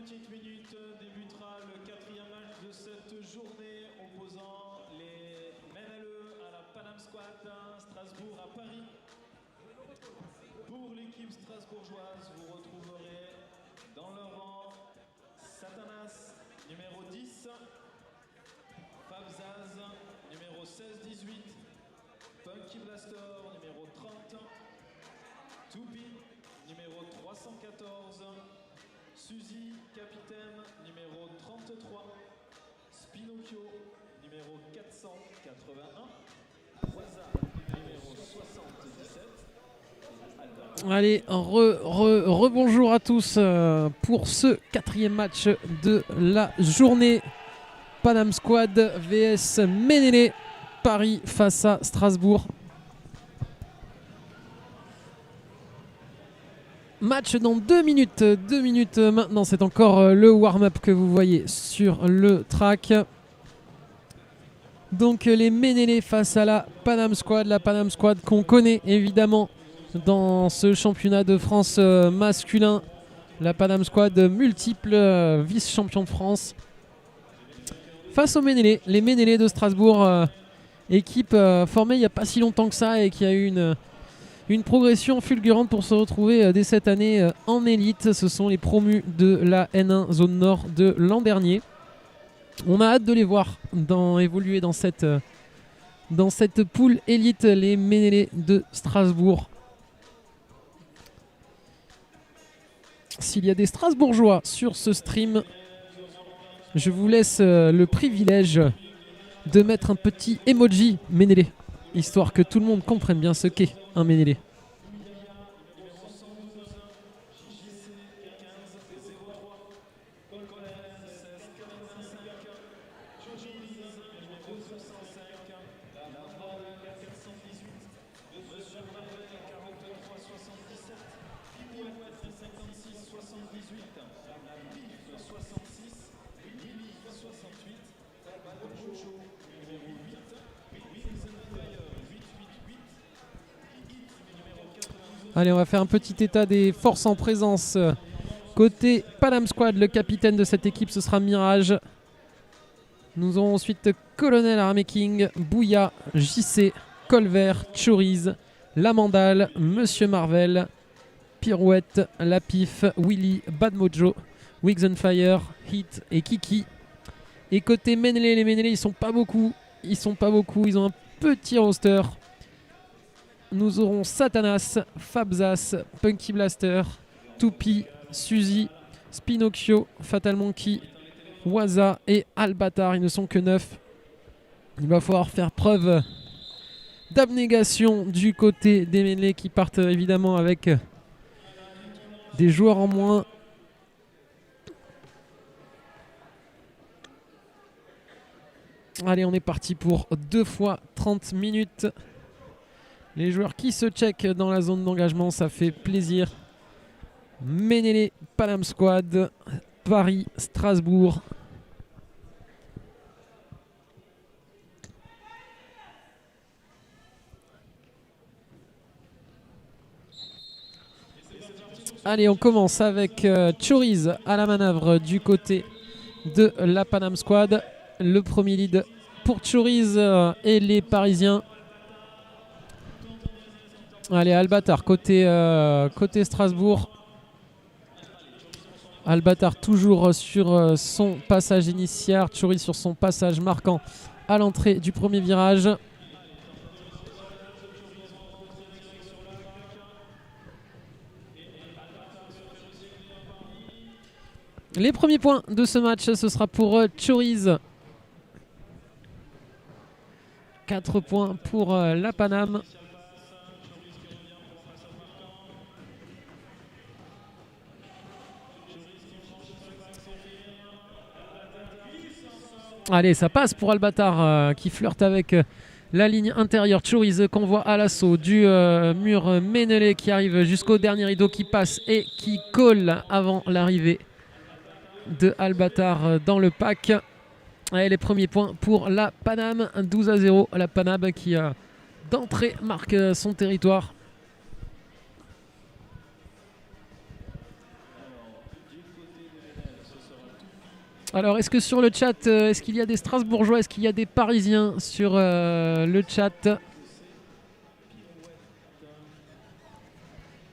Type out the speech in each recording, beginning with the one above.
petites minutes débutera le quatrième match de cette journée opposant les MNLE à la Paname Squad Strasbourg à Paris. Pour l'équipe strasbourgeoise, vous retrouverez dans leur rang Satanas, numéro 10, Fabzaz, numéro 16-18, Punky Blaster, numéro 30, Toupi, numéro 314, Suzy, capitaine, numéro 33, Spinocchio, numéro 481, Waza, numéro 77. Allez, rebonjour à tous pour ce quatrième match de la journée. Paname Squad vs Ménélé, Paris face à Strasbourg. Match dans 2 minutes. 2 minutes maintenant, c'est encore le warm-up que vous voyez sur le track. Donc les Ménélé face à la Paname Squad qu'on connaît évidemment dans ce championnat de France masculin. La Paname Squad, multiple vice-champion de France. Face aux Ménélé, les Ménélé de Strasbourg, équipe formée il n'y a pas si longtemps que ça et qui a eu une progression fulgurante pour se retrouver dès cette année en élite. Ce sont les promus de la N1 zone nord de l'an dernier. On a hâte de les voir évoluer dans cette poule élite, les Ménélé de Strasbourg. S'il y a des Strasbourgeois sur ce stream, je vous laisse le privilège de mettre un petit emoji Ménélé, histoire que tout le monde comprenne bien ce qu'est un Ménélé. Allez, on va faire un petit état des forces en présence. Côté Paname Squad, le capitaine de cette équipe, ce sera Mirage. Nous aurons ensuite Colonel Army King, Bouya, JC, Colvert, Choriz, Lamandal, Monsieur Marvel, Pirouette, Lapif, Willy, Bad Mojo, Wigs on Fire, Hit et Kiki. Et côté Ménélé, les Ménélé, ils sont pas beaucoup. Ils ont un petit roster. Nous aurons Satanas, Fabzas, Punky Blaster, Toupi, Suzy, Spinocchio, Fatal Monkey, Waza et Albatar. Ils ne sont que 9. Il va falloir faire preuve d'abnégation du côté des Ménélé qui partent évidemment avec des joueurs en moins. Allez, on est parti pour 2 fois 30 minutes. Les joueurs qui se checkent dans la zone d'engagement, ça fait plaisir. Ménélé, Paname Squad, Paris, Strasbourg. Allez, on commence avec Choriz à la manœuvre du côté de la Paname Squad. Le premier lead pour Choriz et les Parisiens. Allez, Albatar côté Strasbourg. Albatar toujours sur son passage initial. Choriz sur son passage marquant à l'entrée du premier virage. Les premiers points de ce match, ce sera pour Choriz. 4 points pour la Paname. Allez, ça passe pour Albatar qui flirte avec la ligne intérieure. Choriz qu'on voit à l'assaut du mur Ménélé qui arrive jusqu'au dernier rideau, qui passe et qui colle avant l'arrivée de Albatar dans le pack. Allez, les premiers points pour la Paname, 12-0. La Paname qui d'entrée marque son territoire. Alors, est-ce que sur le chat, est-ce qu'il y a des Strasbourgeois, est-ce qu'il y a des Parisiens sur le chat?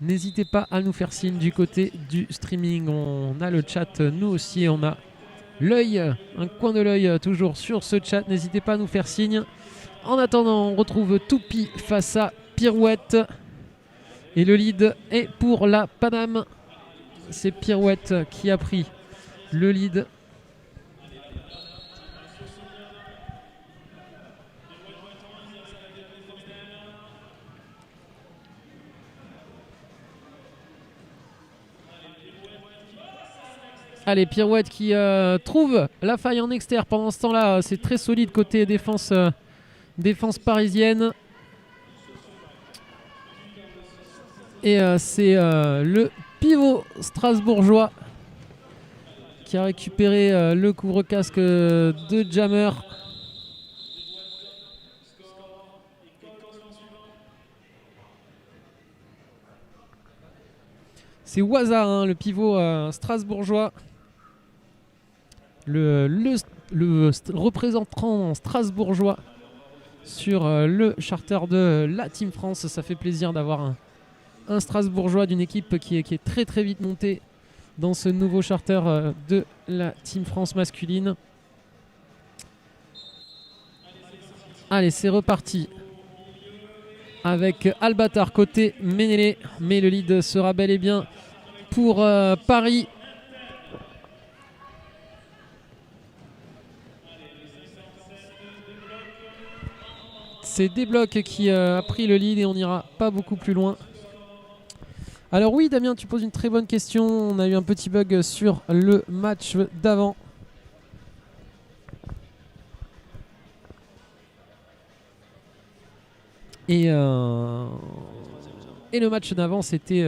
N'hésitez pas à nous faire signe du côté du streaming. On a le chat, nous aussi, on a l'œil, un coin de l'œil toujours sur ce chat. N'hésitez pas à nous faire signe. En attendant, on retrouve Toupie face à Pirouette. Et le lead est pour la Paname. C'est Pirouette qui a pris le lead. Allez, Pirouette qui trouve la faille en externe. Pendant ce temps-là, c'est très solide côté défense, défense parisienne. Et c'est le pivot strasbourgeois qui a récupéré le couvre-casque de Jammer. C'est Waza, hein, le pivot strasbourgeois. Le représentant strasbourgeois sur le charter de la Team France. Ça fait plaisir d'avoir un strasbourgeois d'une équipe qui est très très vite montée dans ce nouveau charter de la Team France masculine. Allez, c'est reparti avec Albatar côté Ménélé, mais le lead sera bel et bien pour Paris. C'est Desblocs qui a pris le lead et on n'ira pas beaucoup plus loin. Alors oui, Damien, tu poses une très bonne question. On a eu un petit bug sur le match d'avant. Et le match d'avant, c'était...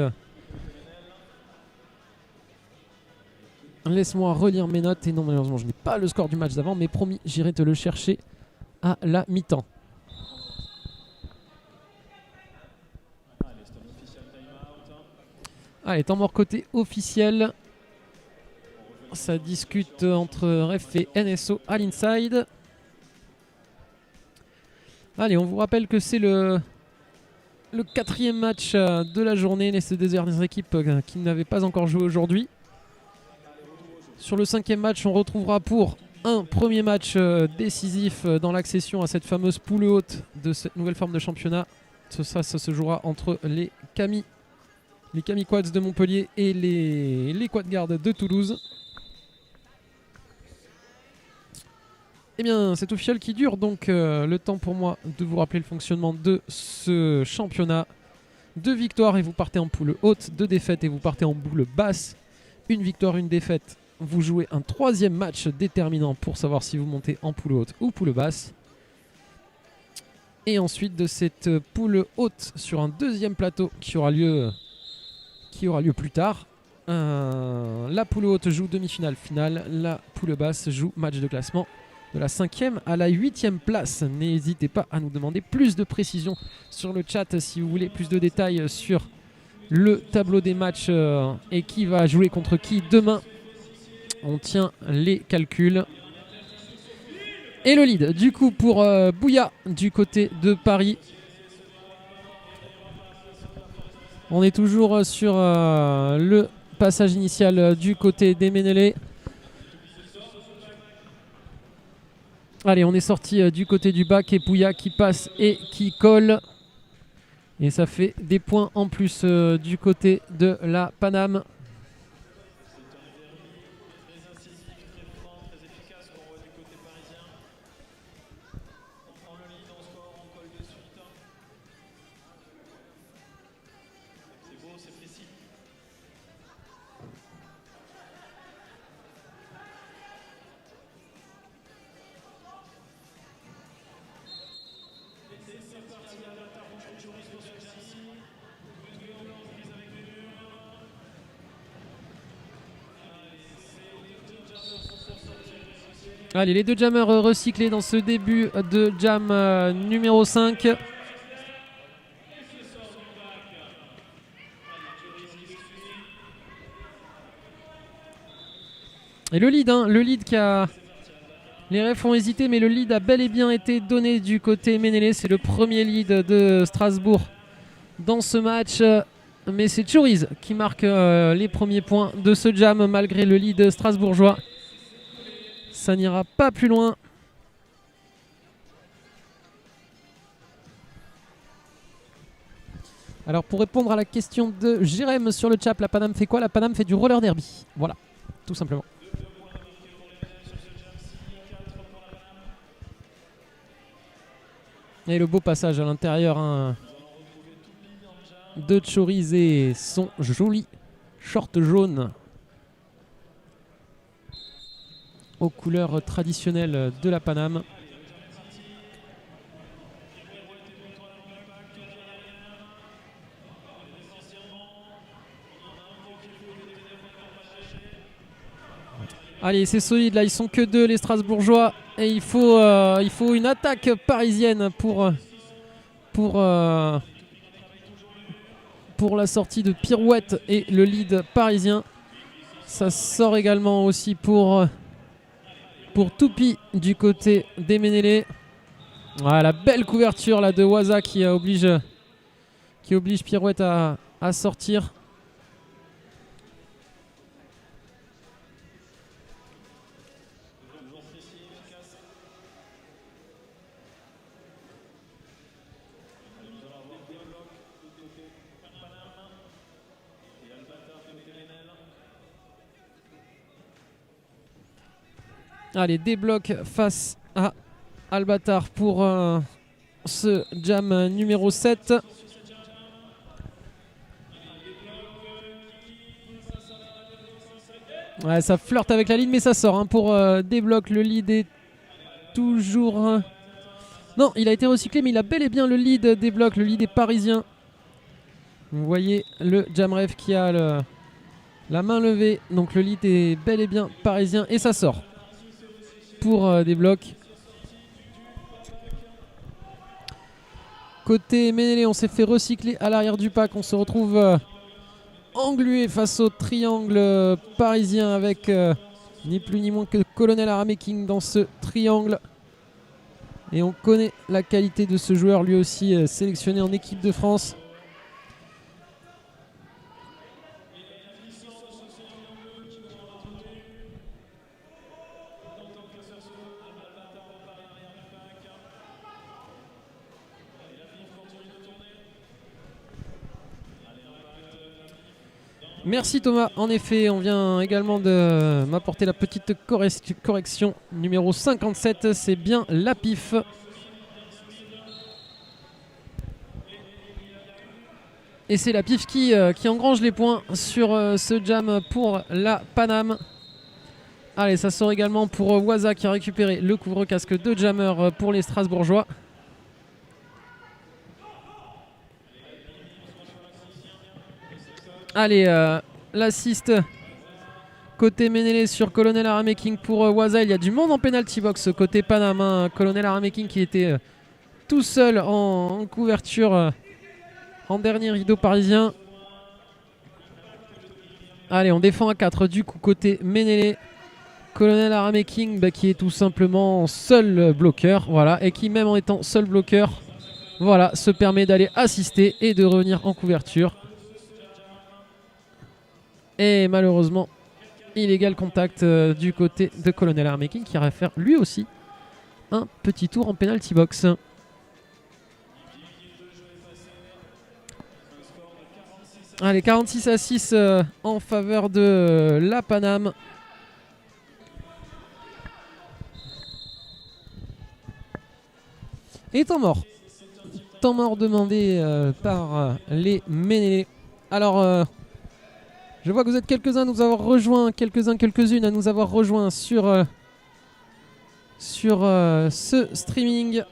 Laisse-moi relire mes notes. Et non, malheureusement, je n'ai pas le score du match d'avant, mais promis, j'irai te le chercher à la mi-temps. Allez, temps mort côté officiel. Ça discute entre Ref et NSO à l'inside. Allez, on vous rappelle que c'est le 4e match de la journée. Ces deux dernières équipes qui n'avaient pas encore joué aujourd'hui. Sur le 5e match, on retrouvera pour un premier match décisif dans l'accession à cette fameuse poule haute de cette nouvelle forme de championnat. Ça se jouera entre les Quads de Montpellier et les Quadgards de Toulouse. Eh bien, c'est officiel qui dure, donc le temps pour moi de vous rappeler le fonctionnement de ce championnat. 2 victoires et vous partez en poule haute, 2 défaites et vous partez en poule basse. 1 victoire, 1 défaite, vous jouez un 3e match déterminant pour savoir si vous montez en poule haute ou poule basse. Et ensuite de cette poule haute sur un 2e plateau qui aura lieu plus tard. La poule haute joue demi-finale, finale. La poule basse joue match de classement de la 5e à la 8e place. N'hésitez pas à nous demander plus de précision sur le chat si vous voulez plus de détails sur le tableau des matchs et qui va jouer contre qui demain. On tient les calculs. Et le lead du coup pour Bouya du côté de Paris. On est toujours sur le passage initial du côté des Ménélés. Allez, on est sorti du côté du bac et Bouya qui passe et qui colle. Et ça fait des points en plus du côté de la Paname. Allez, les 2 jammers recyclés dans ce début de jam numéro 5. Et le lead qui a... Les refs ont hésité, mais le lead a bel et bien été donné du côté Ménélé. C'est le premier lead de Strasbourg dans ce match. Mais c'est Choriz qui marque les premiers points de ce jam malgré le lead strasbourgeois. Ça n'ira pas plus loin. Alors pour répondre à la question de Jérém sur le chat, la Paname fait quoi? La Paname fait du roller derby. Voilà, tout simplement. Et le beau passage à l'intérieur de Choriz et son joli short jaune aux couleurs traditionnelles de la Paname. Allez, c'est solide là, ils sont que deux les Strasbourgeois et il faut une attaque parisienne pour la sortie de Pirouette et le lead parisien. Ça sort également aussi pour Toupi du côté des Ménélé. Voilà, la belle couverture là, de Waza qui oblige Pirouette à sortir. Allez, débloque face à Albatar pour ce jam numéro 7. Ouais, ça flirte avec la ligne, mais ça sort pour débloque. Le lead est toujours... Non, il a été recyclé, mais il a bel et bien le lead débloque. Le lead est parisien. Vous voyez le Jamref qui a la main levée. Donc le lead est bel et bien parisien et ça sort pour des blocs. Côté Ménélé, on s'est fait recycler à l'arrière du pack. On se retrouve englué face au triangle parisien avec ni plus ni moins que Colonel Arameking dans ce triangle. Et on connaît la qualité de ce joueur, lui aussi sélectionné en équipe de France. Merci Thomas, en effet on vient également de m'apporter la petite correction. Numéro 57, c'est bien la PIF. Et c'est la PIF qui engrange les points sur ce jam pour la Paname. Allez, ça sort également pour Waza qui a récupéré le couvre-casque de jammer pour les Strasbourgeois. Allez, l'assist côté Ménélé sur Colonel Arameking pour Waza. Il y a du monde en penalty box côté Paname. Colonel Arameking qui était tout seul en couverture en dernier rideau parisien. Allez, on défend à 4 du coup côté Ménélé. Colonel Arameking qui est tout simplement seul bloqueur. Voilà, et qui même en étant seul bloqueur, voilà, se permet d'aller assister et de revenir en couverture. Et malheureusement, illégal contact du côté de Colonel Arameking qui va faire lui aussi un petit tour en penalty box. Allez, 46-6 en faveur de la Paname. Et temps mort. Temps mort demandé par les Ménélé. Alors... je vois que vous êtes quelques-uns à nous avoir rejoints, quelques-unes à nous avoir rejoints sur ce streaming.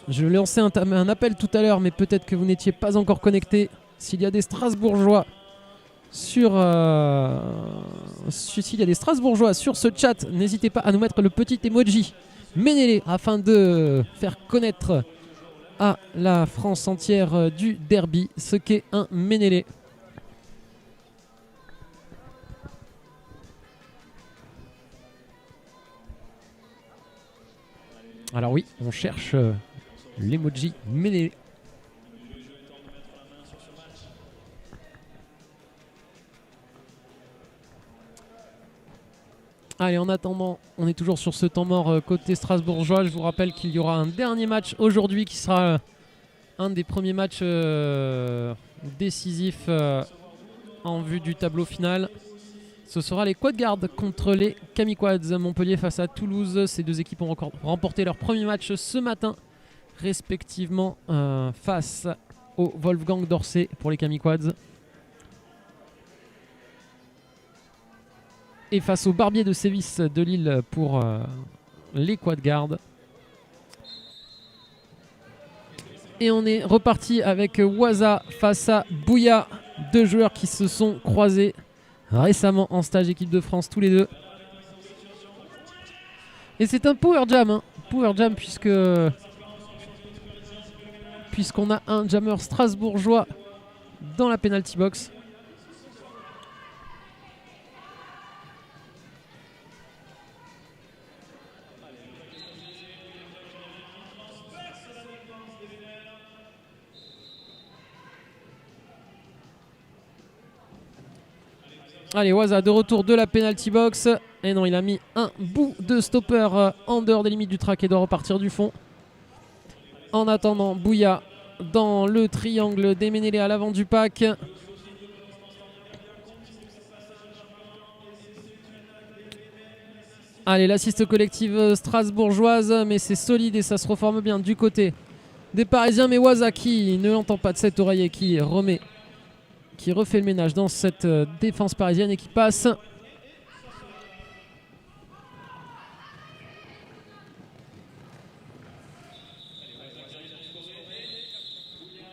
Je lançais un appel tout à l'heure, mais peut-être que vous n'étiez pas encore connectés. S'il y a des Strasbourgeois sur ce chat, n'hésitez pas à nous mettre le petit emoji Ménélé afin de faire connaître à la France entière du derby ce qu'est un Ménélé. Alors oui, on cherche l'emoji Ménélé. Allez, en attendant, on est toujours sur ce temps mort côté strasbourgeois. Je vous rappelle qu'il y aura un dernier match aujourd'hui qui sera un des premiers matchs décisifs en vue du tableau final. Ce sera les Quad-Guards contre les Kamiquads. Montpellier face à Toulouse. Ces deux équipes ont remporté leur premier match ce matin, respectivement face au Wolfgang d'Orsay pour les Kamiquads et face au Barbier de Sévis de Lille pour les Quad-Guards. Et on est reparti avec Waza face à Bouya, deux joueurs qui se sont croisés récemment en stage équipe de France tous les deux. Et c'est un power jam, hein. Power jam puisqu'on a un jammer strasbourgeois dans la penalty box. Allez, Waza de retour de la penalty box. Et non, il a mis un bout de stopper en dehors des limites du track et doit repartir du fond. En attendant, Bouya dans le triangle des Ménélés à l'avant du pack. Allez, l'assiste collective strasbourgeoise, mais c'est solide et ça se reforme bien du côté des Parisiens. Mais Waza qui ne l'entend pas de cette oreille et qui refait le ménage dans cette défense parisienne et qui passe.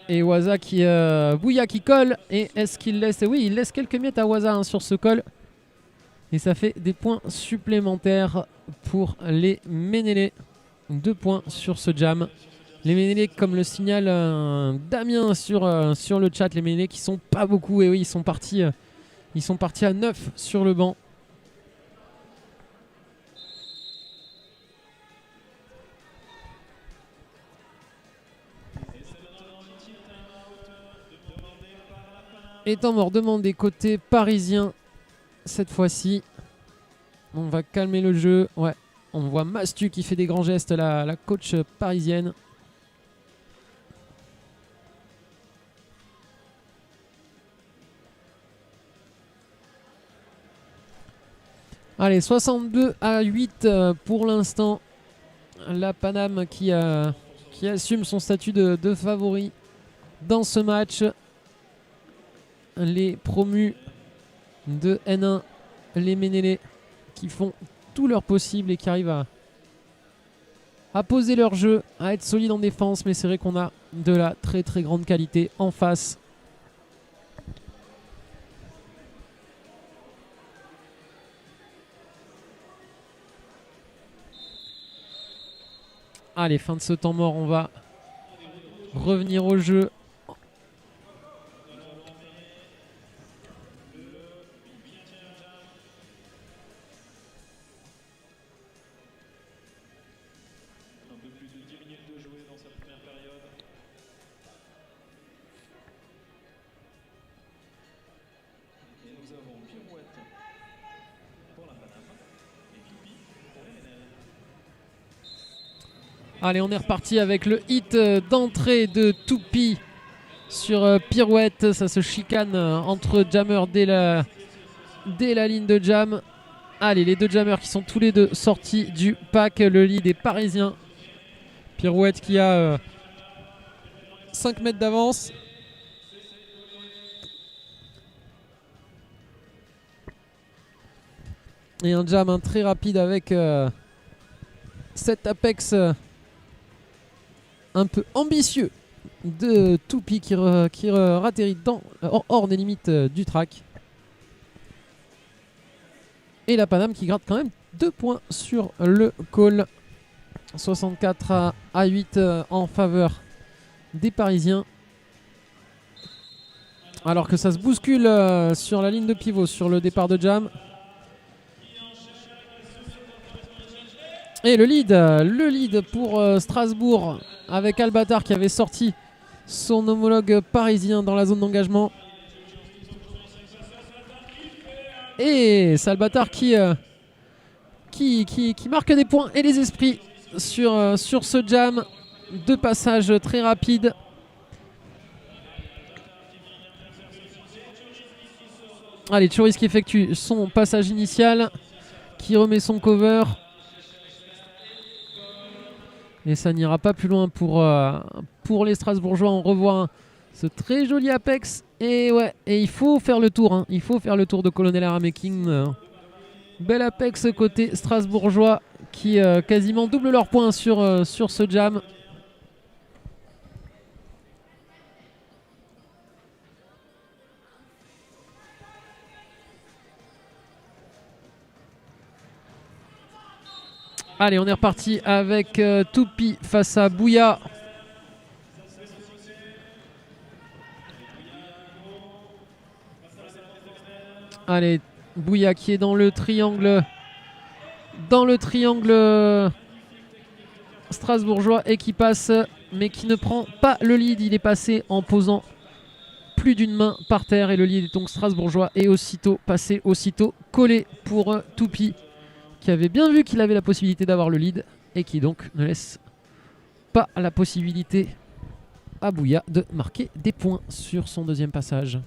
Et Waza Bouya qui colle. Et est-ce qu'il laisse... Oui, il laisse quelques miettes à Waza sur ce col. Et ça fait des points supplémentaires pour les Ménélés. 2 points sur ce jam. Les Ménélés, comme le signale Damien sur le chat, les Ménélés qui sont pas beaucoup. Et oui, ils sont partis à 9 sur le banc. Et temps mort demandé côté parisien cette fois-ci. On va calmer le jeu. Ouais, on voit Mastu qui fait des grands gestes, la coach parisienne. Allez, 62-8 pour l'instant. La Paname qui assume son statut de favori dans ce match. Les promus de N1, les Ménélés, qui font tout leur possible et qui arrivent à poser leur jeu, à être solide en défense. Mais c'est vrai qu'on a de la très très grande qualité en face. Allez, fin de ce temps mort, on va revenir au jeu. Allez, on est reparti avec le hit d'entrée de Toupi sur pirouette. Ça se chicane entre jammers dès la ligne de jam. Allez, les deux jammers qui sont tous les deux sortis du pack. Le lead est parisien. Pirouette qui a 5 mètres d'avance. Et un jam très rapide avec cet apex un peu ambitieux de Toupi qui ratterrit hors des limites du track. Et la Paname qui gratte quand même 2 points sur le call. 64-8 en faveur des Parisiens. Alors que ça se bouscule sur la ligne de pivot sur le départ de jam. Et le lead pour Strasbourg avec Albatar qui avait sorti son homologue parisien dans la zone d'engagement. Et c'est Albatar qui marque des points et des esprits sur ce jam. 2 passages très rapides. Allez, Churis qui effectue son passage initial, qui remet son cover. Et ça n'ira pas plus loin pour les Strasbourgeois. On revoit ce très joli Apex. Et ouais, et il faut faire le tour. Hein. Il faut faire le tour de Colonel Aramaking. Bel Apex côté Strasbourgeois qui quasiment double leurs points sur ce jam. Allez, on est reparti avec Toupi face à Bouya. Allez, Bouya qui est dans le triangle strasbourgeois et qui passe, mais qui ne prend pas le lead. Il est passé en posant plus d'une main par terre et le lead est donc strasbourgeois et aussitôt passé, aussitôt collé pour Toupi, qui avait bien vu qu'il avait la possibilité d'avoir le lead et qui donc ne laisse pas la possibilité à Bouya de marquer des points sur son deuxième passage.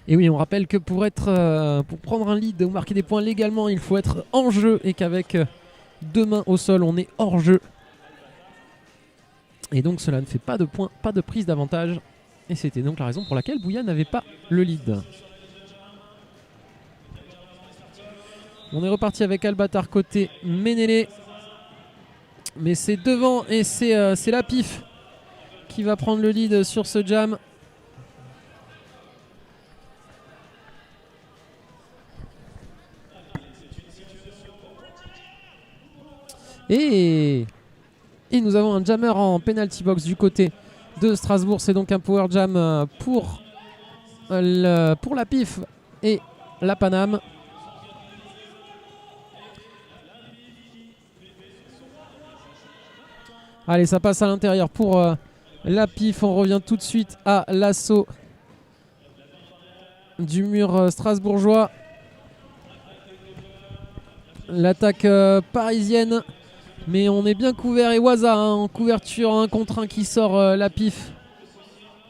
Et oui, on rappelle que pour prendre un lead ou marquer des points légalement, il faut être en jeu et qu'avec 2 mains au sol, on est hors jeu. Et donc cela ne fait pas de points, pas de prise d'avantage. Et c'était donc la raison pour laquelle Bouya n'avait pas le lead. On est reparti avec Albatar côté Ménélé. Mais c'est devant et c'est la PIF qui va prendre le lead sur ce jam. Et nous avons un jammer en penalty box du côté de Strasbourg. C'est donc un power jam pour la PIF et la Paname. Allez, ça passe à l'intérieur pour la PIF. On revient tout de suite à l'assaut du mur strasbourgeois. L'attaque parisienne. Mais on est bien couvert. Et Waza en couverture 1 contre 1 qui sort la PIF.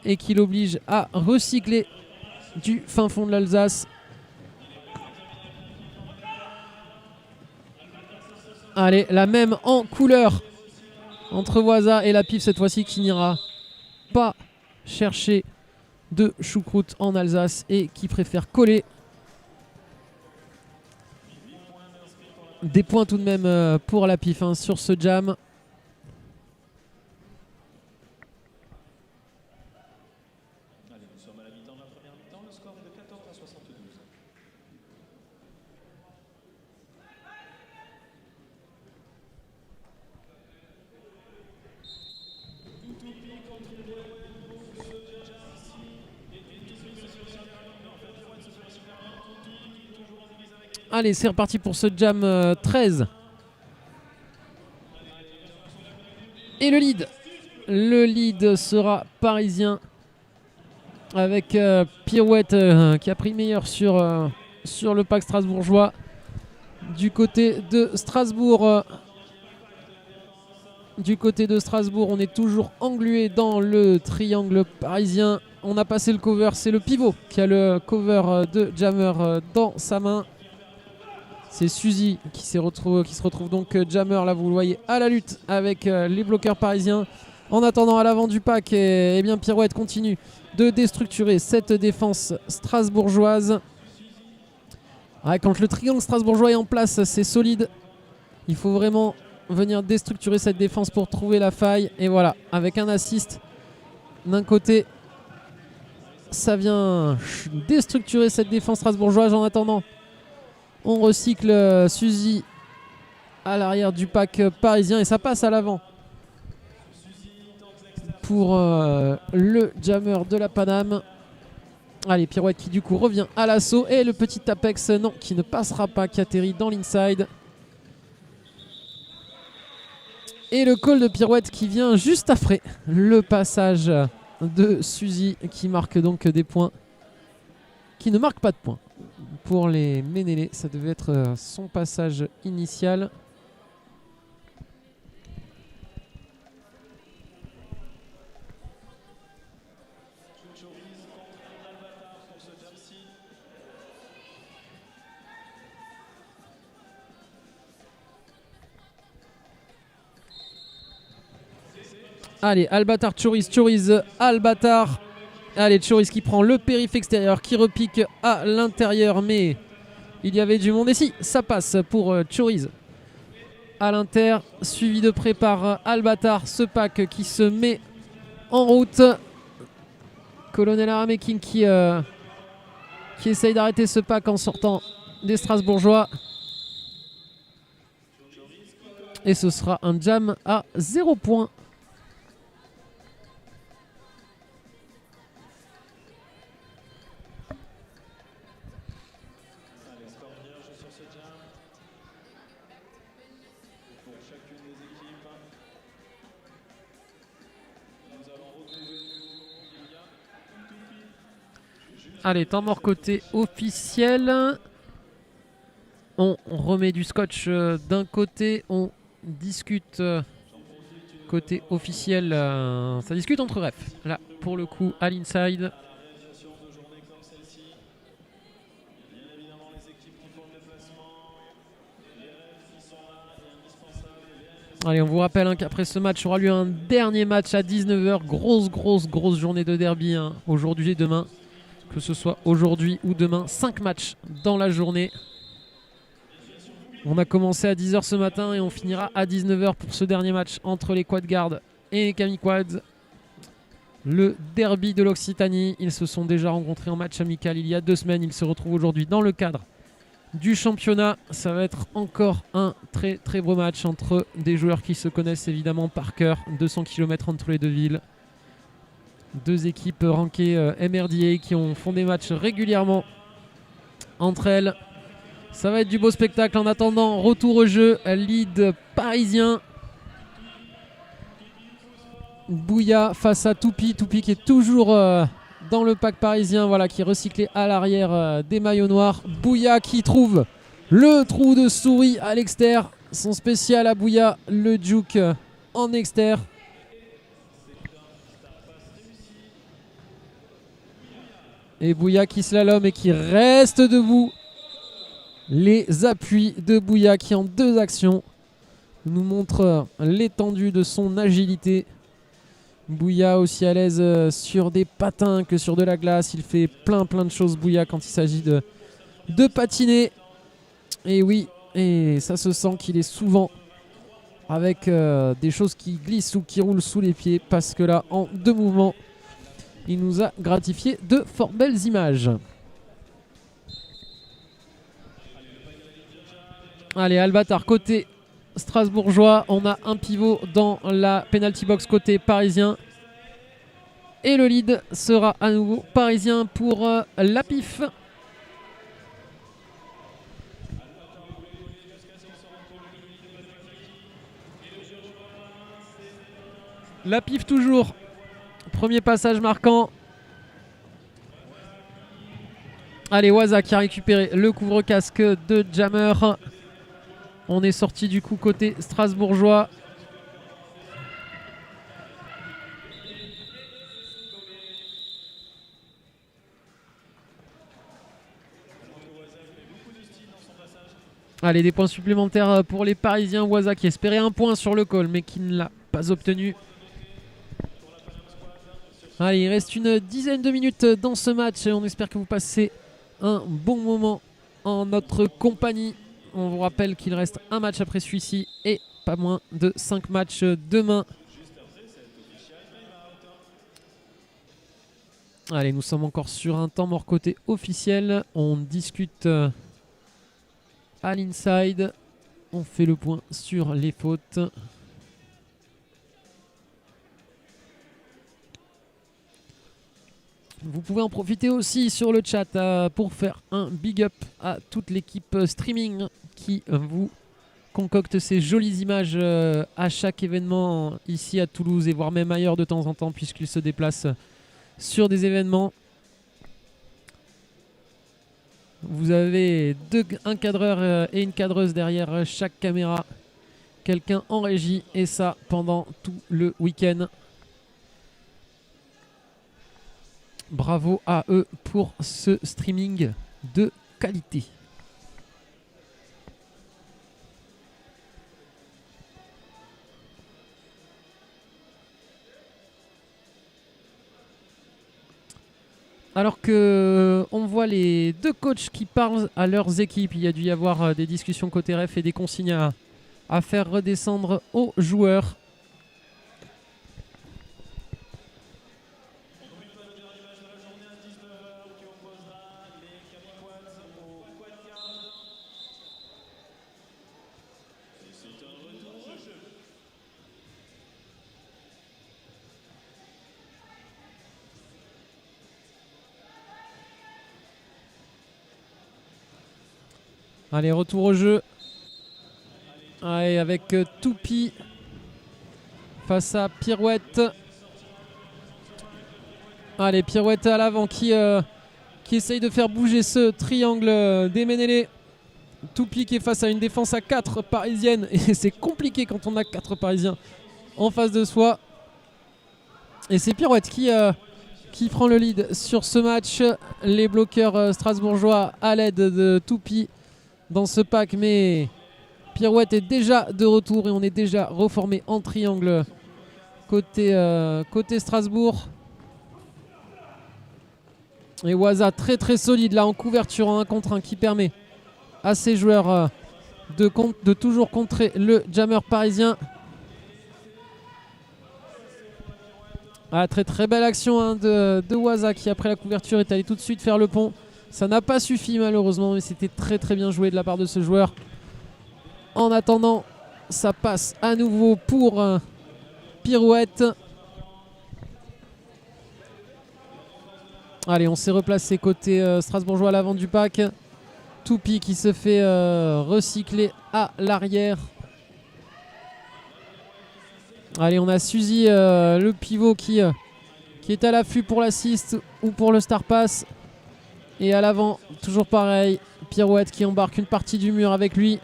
Et qui l'oblige à recycler du fin fond de l'Alsace. Allez, la même en couleur entre Waza et la PIF cette fois-ci, qui n'ira pas chercher de choucroute en Alsace et qui préfère coller. Des points tout de même pour la PIF sur ce jam. Allez, nous sommes à la mi-temps de la première mi-temps. Le score est de 14-72. Allez, c'est reparti pour ce jam 13. Et le lead. Le lead sera parisien avec Pirouette qui a pris le meilleur sur le pack strasbourgeois. Du côté de Strasbourg, on est toujours englué dans le triangle parisien. On a passé le cover, c'est le pivot qui a le cover de jammer dans sa main. C'est Suzy qui se retrouve donc jammer, là vous le voyez, à la lutte avec les bloqueurs parisiens. En attendant, à l'avant du pack, eh bien Pirouette continue de déstructurer cette défense strasbourgeoise. Ouais, quand le triangle strasbourgeois est en place, c'est solide. Il faut vraiment venir déstructurer cette défense pour trouver la faille. Et voilà, avec un assist d'un côté, ça vient déstructurer cette défense strasbourgeoise. En attendant, on recycle Suzy à l'arrière du pack parisien et ça passe à l'avant pour le jammer de la Paname. Allez, Pirouette qui du coup revient à l'assaut et le petit Apex, non, qui ne passera pas, qui atterrit dans l'inside. Et le call de pirouette qui vient juste après le passage de Suzy qui marque donc des points. Qui ne marque pas de points. Pour les Ménélés, ça devait être son passage initial. Allez, Albatar, Choriz, Albatar. Allez, Choriz qui prend le périph' extérieur, qui repique à l'intérieur, mais il y avait du monde. Et si, ça passe pour Choriz à l'inter, suivi de près par Albatar. Ce pack qui se met en route. Colonel Arameking qui essaye d'arrêter ce pack en sortant des Strasbourgeois. Et ce sera un jam à 0 points. Allez, temps mort côté officiel. On remet du scotch d'un côté, on discute côté officiel. Ça discute entre refs. Là, pour le coup, à l'inside. Allez, on vous rappelle qu'après ce match aura lieu un dernier match à 19 h. Grosse journée de derby aujourd'hui et demain. Que ce soit aujourd'hui ou demain, 5 matchs dans la journée. On a commencé à 10 h ce matin et on finira à 19 h pour ce dernier match entre les Quad Guards et les Kamiquads. Le derby de l'Occitanie. Ils se sont déjà rencontrés en match amical il y a 2 semaines. Ils se retrouvent aujourd'hui dans le cadre du championnat. Ça va être encore un très beau match entre des joueurs qui se connaissent évidemment par cœur. 200 km entre les deux villes. 2 équipes rankées MRDA qui font des matchs régulièrement entre elles. Ça va être du beau spectacle. En attendant, retour au jeu, lead parisien. Bouya face à Toupi. Toupi qui est toujours dans le pack parisien, voilà, qui est recyclé à l'arrière des maillots noirs. Bouya qui trouve le trou de souris à l'extérieur. Son spécial à Bouya, le juke en extérieur. Et Bouya qui slalom et qui reste debout. Les appuis de Bouya qui en 2 actions nous montre l'étendue de son agilité. Bouya aussi à l'aise sur des patins que sur de la glace. Il fait plein de choses Bouya quand il s'agit de patiner. Et oui, et ça se sent qu'il est souvent avec des choses qui glissent ou qui roulent sous les pieds. Parce que là, en 2 mouvements, il nous a gratifié de fort belles images. Allez, Albatar côté strasbourgeois. On a un pivot dans la penalty box côté parisien. Et le lead sera à nouveau parisien pour la PIF. La PIF toujours. Premier passage marquant. Allez, Waza qui a récupéré le couvre-casque de Jammer. On est sorti du coup côté strasbourgeois. Allez, des points supplémentaires pour les Parisiens. Waza qui espérait un point sur le call mais qui ne l'a pas obtenu. Allez, il reste une dizaine de minutes dans ce match et on espère que vous passez un bon moment en notre compagnie. On vous rappelle qu'il reste un match après celui-ci et pas moins de 5 matchs demain. Allez, nous sommes encore sur un temps mort côté officiel. On discute à l'inside. On fait le point sur les fautes. Vous pouvez en profiter aussi sur le chat pour faire un big up à toute l'équipe streaming qui vous concocte ces jolies images à chaque événement ici à Toulouse et voire même ailleurs de temps en temps puisqu'il se déplace sur des événements. Vous avez un cadreur et une cadreuse derrière chaque caméra, quelqu'un en régie et ça pendant tout le week-end. Bravo à eux pour ce streaming de qualité. Alors que on voit les deux coachs qui parlent à leurs équipes, il y a dû y avoir des discussions côté ref et des consignes à faire redescendre aux joueurs. Allez, retour au jeu. Allez, avec Toupy face à Pirouette. Allez, Pirouette à l'avant qui essaye de faire bouger ce triangle des Ménélés. Toupy qui est face à une défense à 4 parisienne. Et c'est compliqué quand on a 4 parisiens en face de soi. Et c'est Pirouette qui prend le lead sur ce match. Les bloqueurs strasbourgeois à l'aide de Toupy dans ce pack, mais Pirouette est déjà de retour et on est déjà reformé en triangle côté Strasbourg. Et Waza très très solide là en couverture en 1 contre 1 qui permet à ses joueurs de toujours contrer le jammer parisien. Ah, très très belle action de Waza qui après la couverture est allé tout de suite faire le pont. Ça n'a pas suffi malheureusement, mais c'était très très bien joué de la part de ce joueur. En attendant, ça passe à nouveau pour Pirouette. Allez, on s'est replacé côté strasbourgeois à l'avant du pack. Toupy qui se fait recycler à l'arrière. Allez, on a Suzy, le pivot qui est à l'affût pour l'assist ou pour le star pass. Et à l'avant, toujours pareil, Pirouette qui embarque une partie du mur avec lui.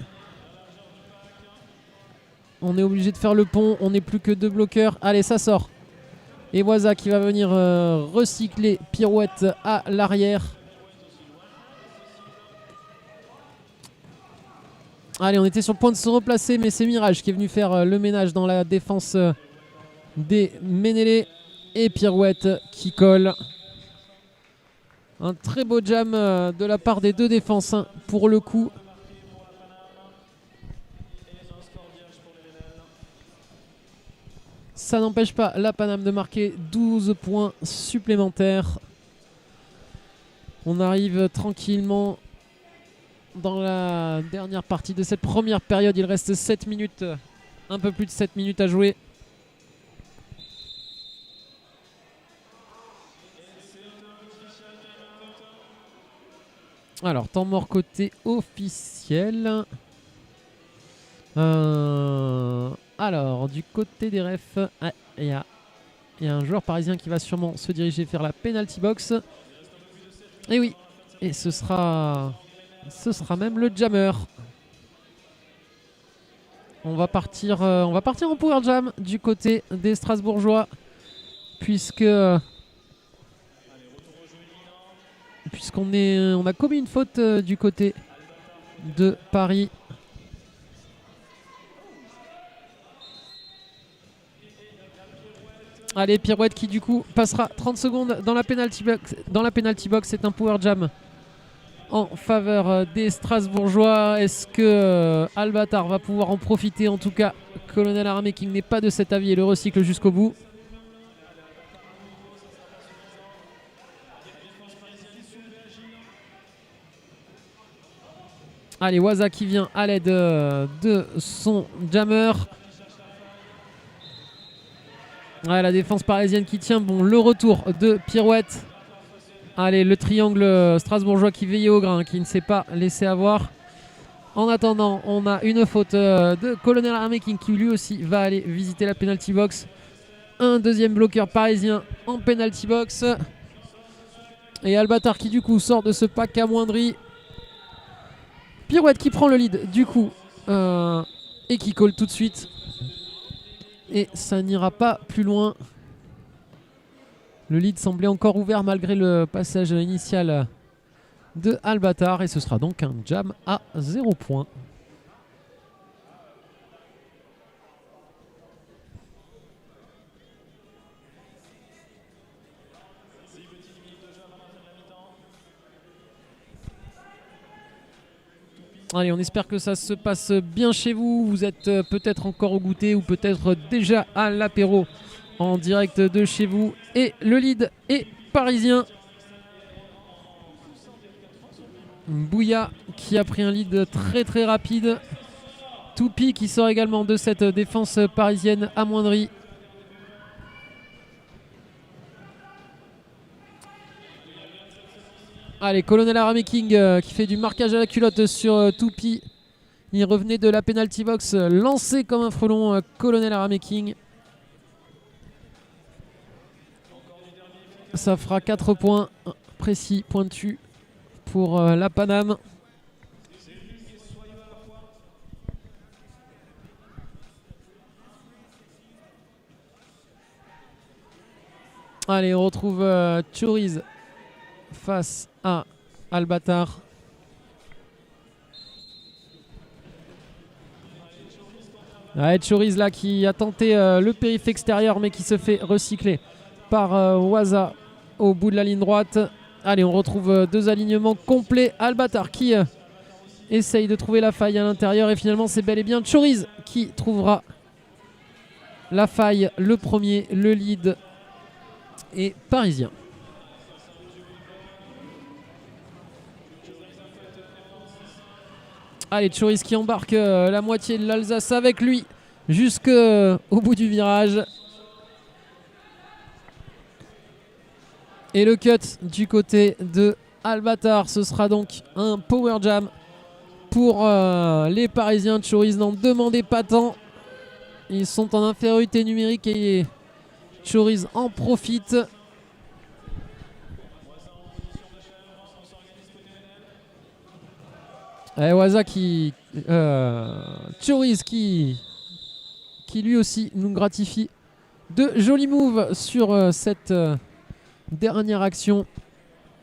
On est obligé de faire le pont, on n'est plus que 2 bloqueurs. Allez, ça sort. Et Waza qui va venir recycler Pirouette à l'arrière. Allez, on était sur le point de se replacer, mais c'est Mirage qui est venu faire le ménage dans la défense des Ménélés. Et Pirouette qui colle. Un très beau jam de la part des deux défenses pour le coup. Ça n'empêche pas la Paname de marquer 12 points supplémentaires. On arrive tranquillement dans la dernière partie de cette première période. Il reste 7 minutes, un peu plus de 7 minutes à jouer. Alors, temps mort côté officiel. Alors, du côté des refs, il y a un joueur parisien qui va sûrement se diriger vers la penalty box. Et oui, et ce sera même le jammer. On va partir en power jam du côté des Strasbourgeois, puisqu'on a commis une faute du côté de Paris. Allez, Pirouette qui du coup passera 30 secondes dans la penalty box. Dans la penalty box, c'est un power jam en faveur des Strasbourgeois. Est-ce que Albatar va pouvoir en profiter? En tout cas, Colonel Armaking n'est pas de cet avis et le recycle jusqu'au bout. Allez, Waza qui vient à l'aide de son jammer. Ouais, la défense parisienne qui tient bon. Le retour de Pirouette. Allez, le triangle strasbourgeois qui veillait au grain, qui ne s'est pas laissé avoir. En attendant, on a une faute de Colonel Armaking qui lui aussi va aller visiter la penalty box. Un deuxième bloqueur parisien en penalty box. Et Albatar qui du coup sort de ce pack amoindri. Pirouette qui prend le lead du coup et qui colle tout de suite. Et ça n'ira pas plus loin. Le lead semblait encore ouvert malgré le passage initial de Albatar. Et ce sera donc un jam à 0 points. Allez, on espère que ça se passe bien chez vous. Vous êtes peut-être encore au goûter ou peut-être déjà à l'apéro en direct de chez vous. Et le lead est parisien. Bouya qui a pris un lead très très rapide. Toupi qui sort également de cette défense parisienne amoindrie. Allez, Colonel Armaking qui fait du marquage à la culotte sur Toupi. Il revenait de la penalty box, lancé comme un frelon, Colonel Armaking. Ça fera 4 points précis, pointus pour la Paname. Allez, on retrouve Choriz face à Albatar. Ouais, Choriz là qui a tenté le périph' extérieur mais qui se fait recycler par Waza au bout de la ligne droite. Allez, on retrouve deux alignements complets. Albatar qui essaye de trouver la faille à l'intérieur et finalement c'est bel et bien Choriz qui trouvera la faille. Le premier, le lead est parisien. Allez, Choriz qui embarque la moitié de l'Alsace avec lui jusqu'au bout du virage. Et le cut du côté de Albatar, ce sera donc un power jam pour les Parisiens. Choriz n'en demandait pas tant. Ils sont en infériorité numérique et Choriz en profite. Et Waza qui... Choriz qui lui aussi nous gratifie de jolis moves sur cette dernière action.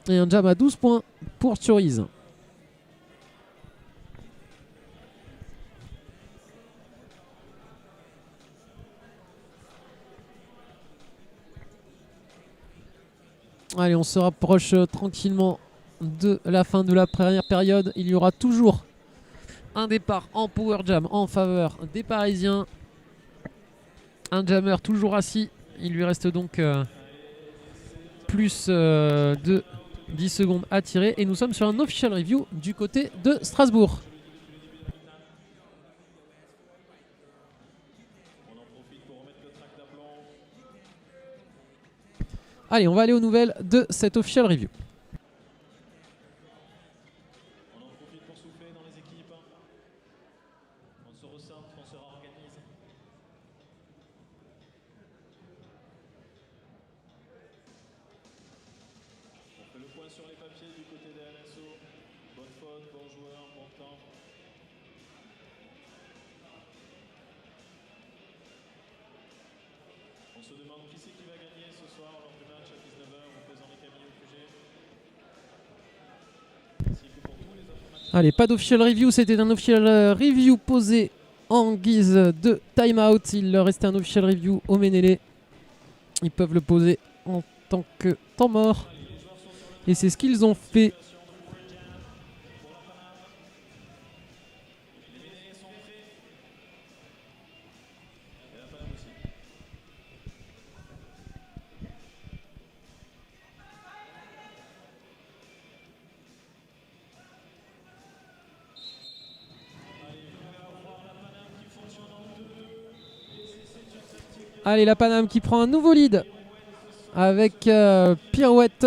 Et un jam à 12 points pour Choriz. Allez, on se rapproche tranquillement de la fin de la première période. Il y aura toujours un départ en power jam en faveur des Parisiens. Un jammer toujours assis. Il lui reste donc plus de 10 secondes à tirer. Et nous sommes sur un official review du côté de Strasbourg. Allez, on va aller aux nouvelles de cette official review. Sur les papiers du côté des LSO. Bonne faute, bon joueur, bon temps. On se demande qui c'est qui va gagner ce soir lors du match à 19h, opposant les Camille au QG. Ainsi que pour tous les autres matchs. Allez, pas d'official review, c'était un official review posé en guise de timeout. Il leur restait un official review au Ménélé. Ils peuvent le poser en tant que temps mort. Et c'est ce qu'ils ont fait. Allez, la Paname qui prend un nouveau lead avec Pirouette.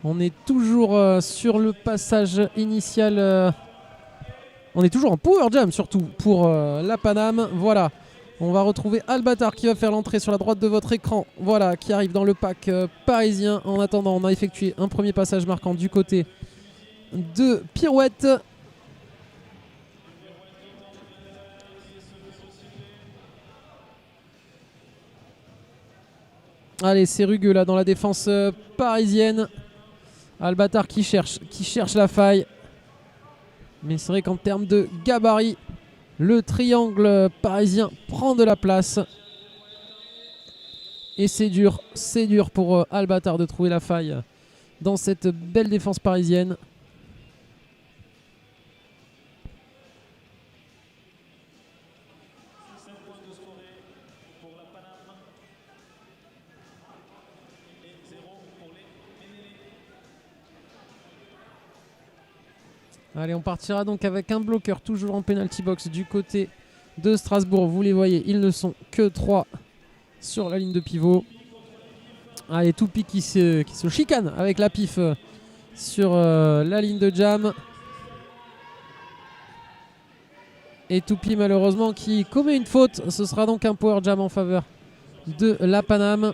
On est toujours sur le passage initial. On est toujours en power jam surtout pour la Paname. Voilà. On va retrouver Albatar qui va faire l'entrée sur la droite de votre écran. Voilà, qui arrive dans le pack parisien. En attendant, on a effectué un premier passage marquant du côté de Pirouette. Allez, c'est rugueux là dans la défense parisienne. Albatar qui cherche la faille. Mais c'est vrai qu'en termes de gabarit, le triangle parisien prend de la place. Et c'est dur pour Albatar de trouver la faille dans cette belle défense parisienne. Allez, on partira donc avec un bloqueur toujours en penalty box du côté de Strasbourg. Vous les voyez, ils ne sont que 3 sur la ligne de pivot. Allez, Toupi qui se chicane avec la pif sur la ligne de jam. Et Toupi malheureusement qui commet une faute. Ce sera donc un power jam en faveur de la Paname.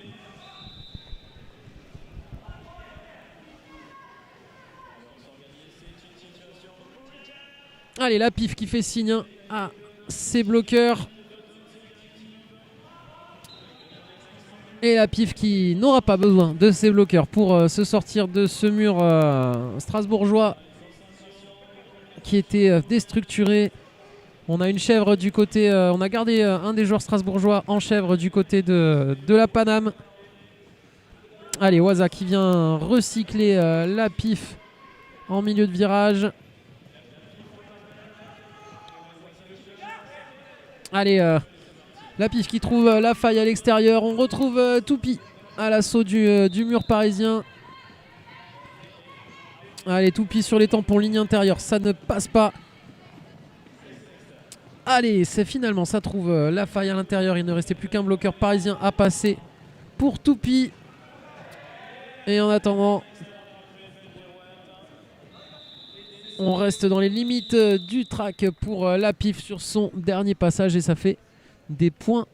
Allez, la pif qui fait signe à ses bloqueurs. Et la pif qui n'aura pas besoin de ses bloqueurs pour se sortir de ce mur strasbourgeois qui était déstructuré. On a une chèvre du côté, on a gardé un des joueurs strasbourgeois en chèvre du côté de la Paname. Allez, Waza qui vient recycler la pif en milieu de virage. Allez, la pif qui trouve la faille à l'extérieur. On retrouve Toupi à l'assaut du mur parisien. Allez, Toupi sur les tampons, ligne intérieure, ça ne passe pas. Allez, c'est finalement, ça trouve la faille à l'intérieur. Il ne restait plus qu'un bloqueur parisien à passer pour Toupi. Et en attendant, on reste dans les limites du track pour la pif sur son dernier passage et ça fait des points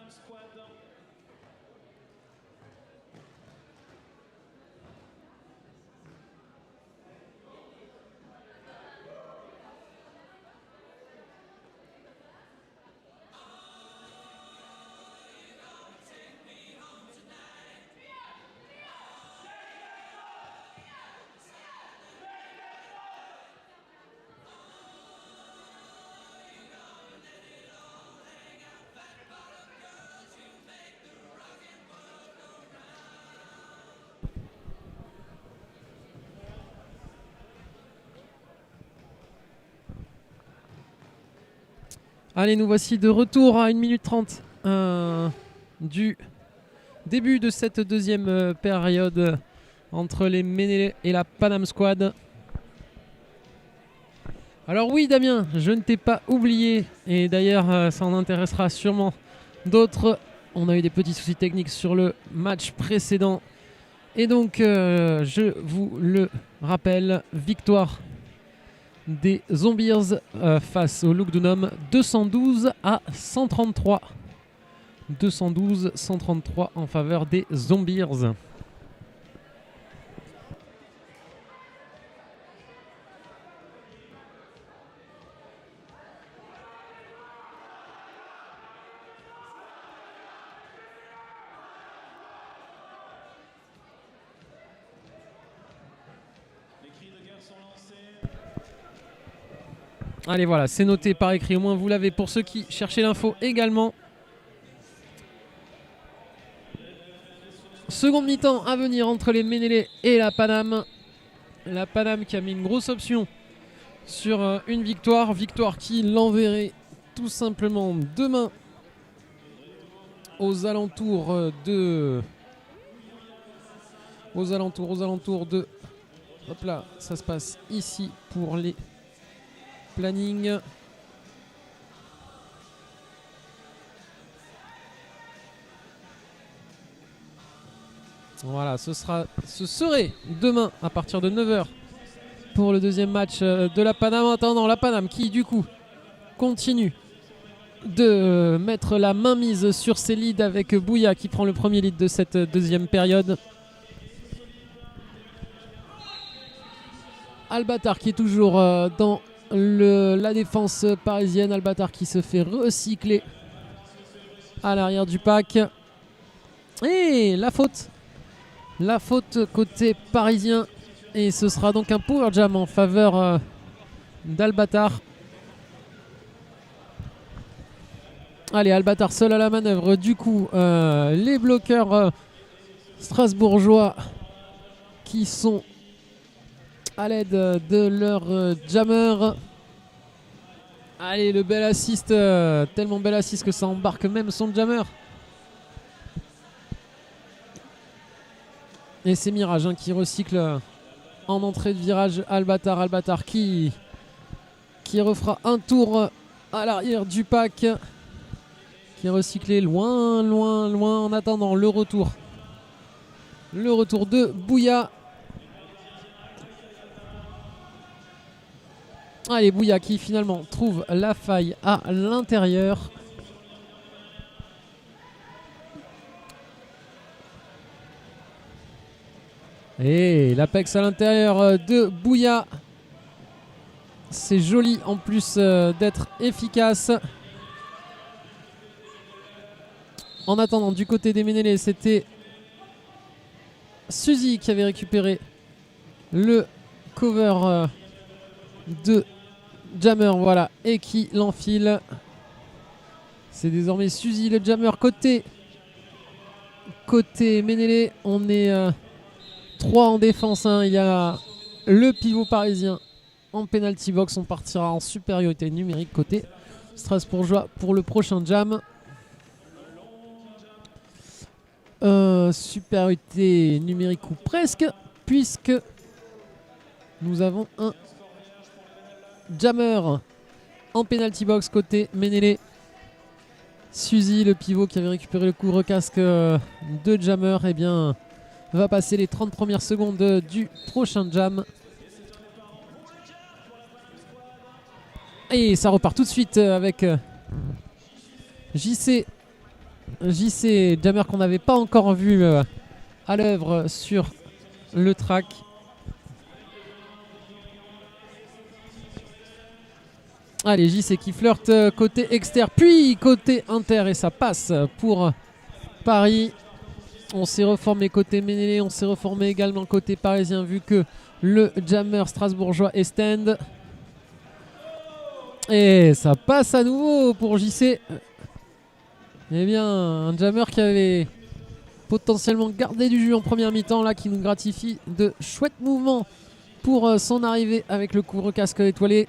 Panam Squad. Allez, nous voici de retour à 1 minute 30 du début de cette deuxième période entre les Ménélé et la Panam Squad. Alors oui Damien, je ne t'ai pas oublié et d'ailleurs ça en intéressera sûrement d'autres. On a eu des petits soucis techniques sur le match précédent et donc je vous le rappelle, victoire des Zombies face au Lugdunum 212 à 133. 212-133 en faveur des Zombies. Allez voilà, c'est noté par écrit, au moins vous l'avez pour ceux qui cherchaient l'info également. Seconde mi-temps à venir entre les Ménélé et la Panam. La Panam qui a mis une grosse option sur une victoire. Victoire qui l'enverrait tout simplement demain aux alentours de... Aux alentours de... Hop là, ça se passe ici pour les plannings. Voilà, ce serait demain à partir de 9h pour le deuxième match de la Panam. En attendant, la Panam qui du coup continue de mettre la main mise sur ses leads avec Bouya qui prend le premier lead de cette deuxième période. Albatar qui est toujours dans la défense parisienne. Albatar qui se fait recycler à l'arrière du pack. Et la faute côté parisien. Et ce sera donc un power jam en faveur d'Albatar. Allez, Albatar seul à la manœuvre. Du coup, les bloqueurs strasbourgeois qui sont à l'aide de leur jammer. Allez, le bel assist, tellement bel assist que ça embarque même son jammer. Et c'est Mirage qui recycle en entrée de virage Albatar qui refera un tour à l'arrière du pack, qui est recyclé loin en attendant le retour de Bouya. Allez, Bouya qui finalement trouve la faille à l'intérieur. Et l'Apex à l'intérieur de Bouya. C'est joli en plus d'être efficace. En attendant, du côté des Ménélé, c'était Suzy qui avait récupéré le cover de jammer, voilà, et qui l'enfile. C'est désormais Suzy le jammer côté Ménélé. On est 3 en défense, hein. Il y a le pivot parisien en penalty box. On partira en supériorité numérique côté strasbourgeois pour le prochain jam. Supériorité numérique ou presque, puisque nous avons un jammer en penalty box côté Ménélé. Suzy, le pivot qui avait récupéré le couvre-casque de jammer, eh bien, va passer les 30 premières secondes du prochain jam. Et ça repart tout de suite avec JC JC, jammer qu'on n'avait pas encore vu à l'œuvre sur le track. Allez, JC qui flirte côté externe, puis côté inter, et ça passe pour Paris. On s'est reformé côté Ménélé, on s'est reformé également côté parisien vu que le jammer strasbourgeois est stand. Et ça passe à nouveau pour JC. Eh bien, un jammer qui avait potentiellement gardé du jus en première mi-temps, là qui nous gratifie de chouettes mouvements pour son arrivée avec le couvre-casque étoilé.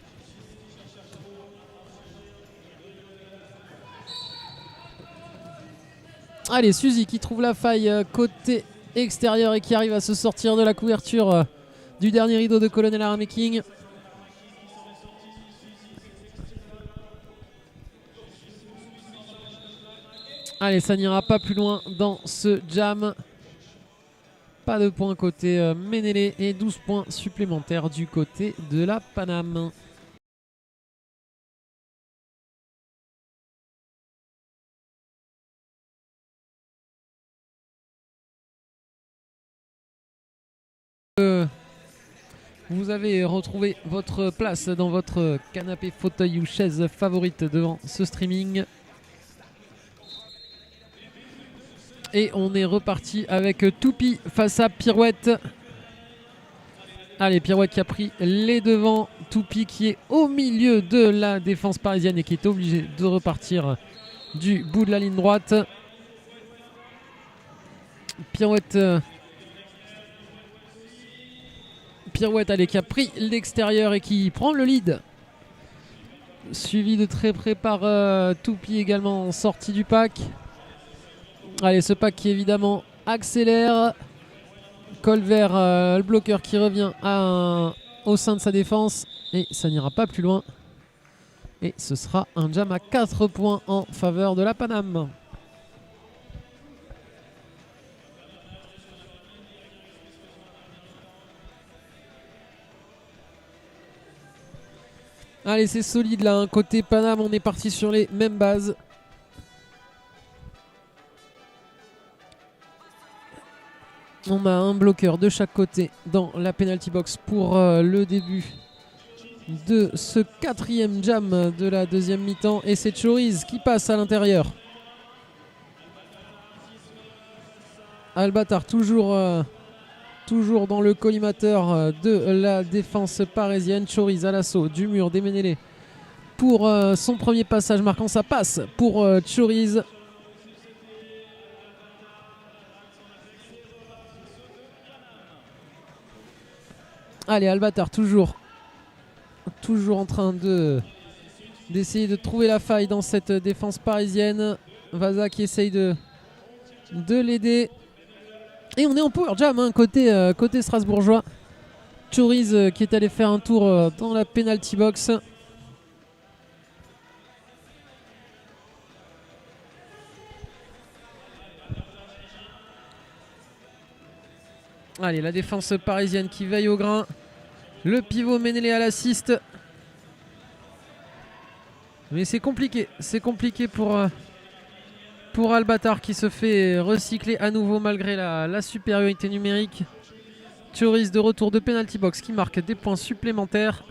Allez, Suzy qui trouve la faille côté extérieur et qui arrive à se sortir de la couverture du dernier rideau de Colonel Armaking. Allez, ça n'ira pas plus loin dans ce jam. Pas de points côté Ménélé et 12 points supplémentaires du côté de la Paname. Vous avez retrouvé votre place dans votre canapé, fauteuil ou chaise favorite devant ce streaming. Et on est reparti avec Toupie face à Pirouette. Allez, Pirouette qui a pris les devants. Toupie qui est au milieu de la défense parisienne et qui est obligé de repartir du bout de la ligne droite. Pirouette, allez, qui a pris l'extérieur et qui prend le lead. Suivi de très près par Toupie également sorti du pack. Allez, ce pack qui évidemment accélère. Colvert, le bloqueur qui revient au sein de sa défense. Et ça n'ira pas plus loin. Et ce sera un jam à 4 points en faveur de la Paname. Allez, c'est solide là, hein. Côté Paname, on est parti sur les mêmes bases. On a un bloqueur de chaque côté dans la penalty box pour le début de ce 4e jam de la deuxième mi-temps. Et c'est Choriz qui passe à l'intérieur. Albatar toujours dans le collimateur de la défense parisienne. Choriz à l'assaut du mur des Ménélé pour son premier passage, marquant sa passe pour Choriz. Allez, Albatar toujours en train d'essayer de trouver la faille dans cette défense parisienne. Vaza qui essaye de l'aider. Et on est en power jam, hein, côté strasbourgeois. Choriz qui est allé faire un tour dans la penalty box. Allez, la défense parisienne qui veille au grain. Le pivot Ménélé à l'assist. Mais c'est compliqué pour Albatar qui se fait recycler à nouveau malgré la supériorité numérique. Choriz de retour de penalty box qui marque des points supplémentaires.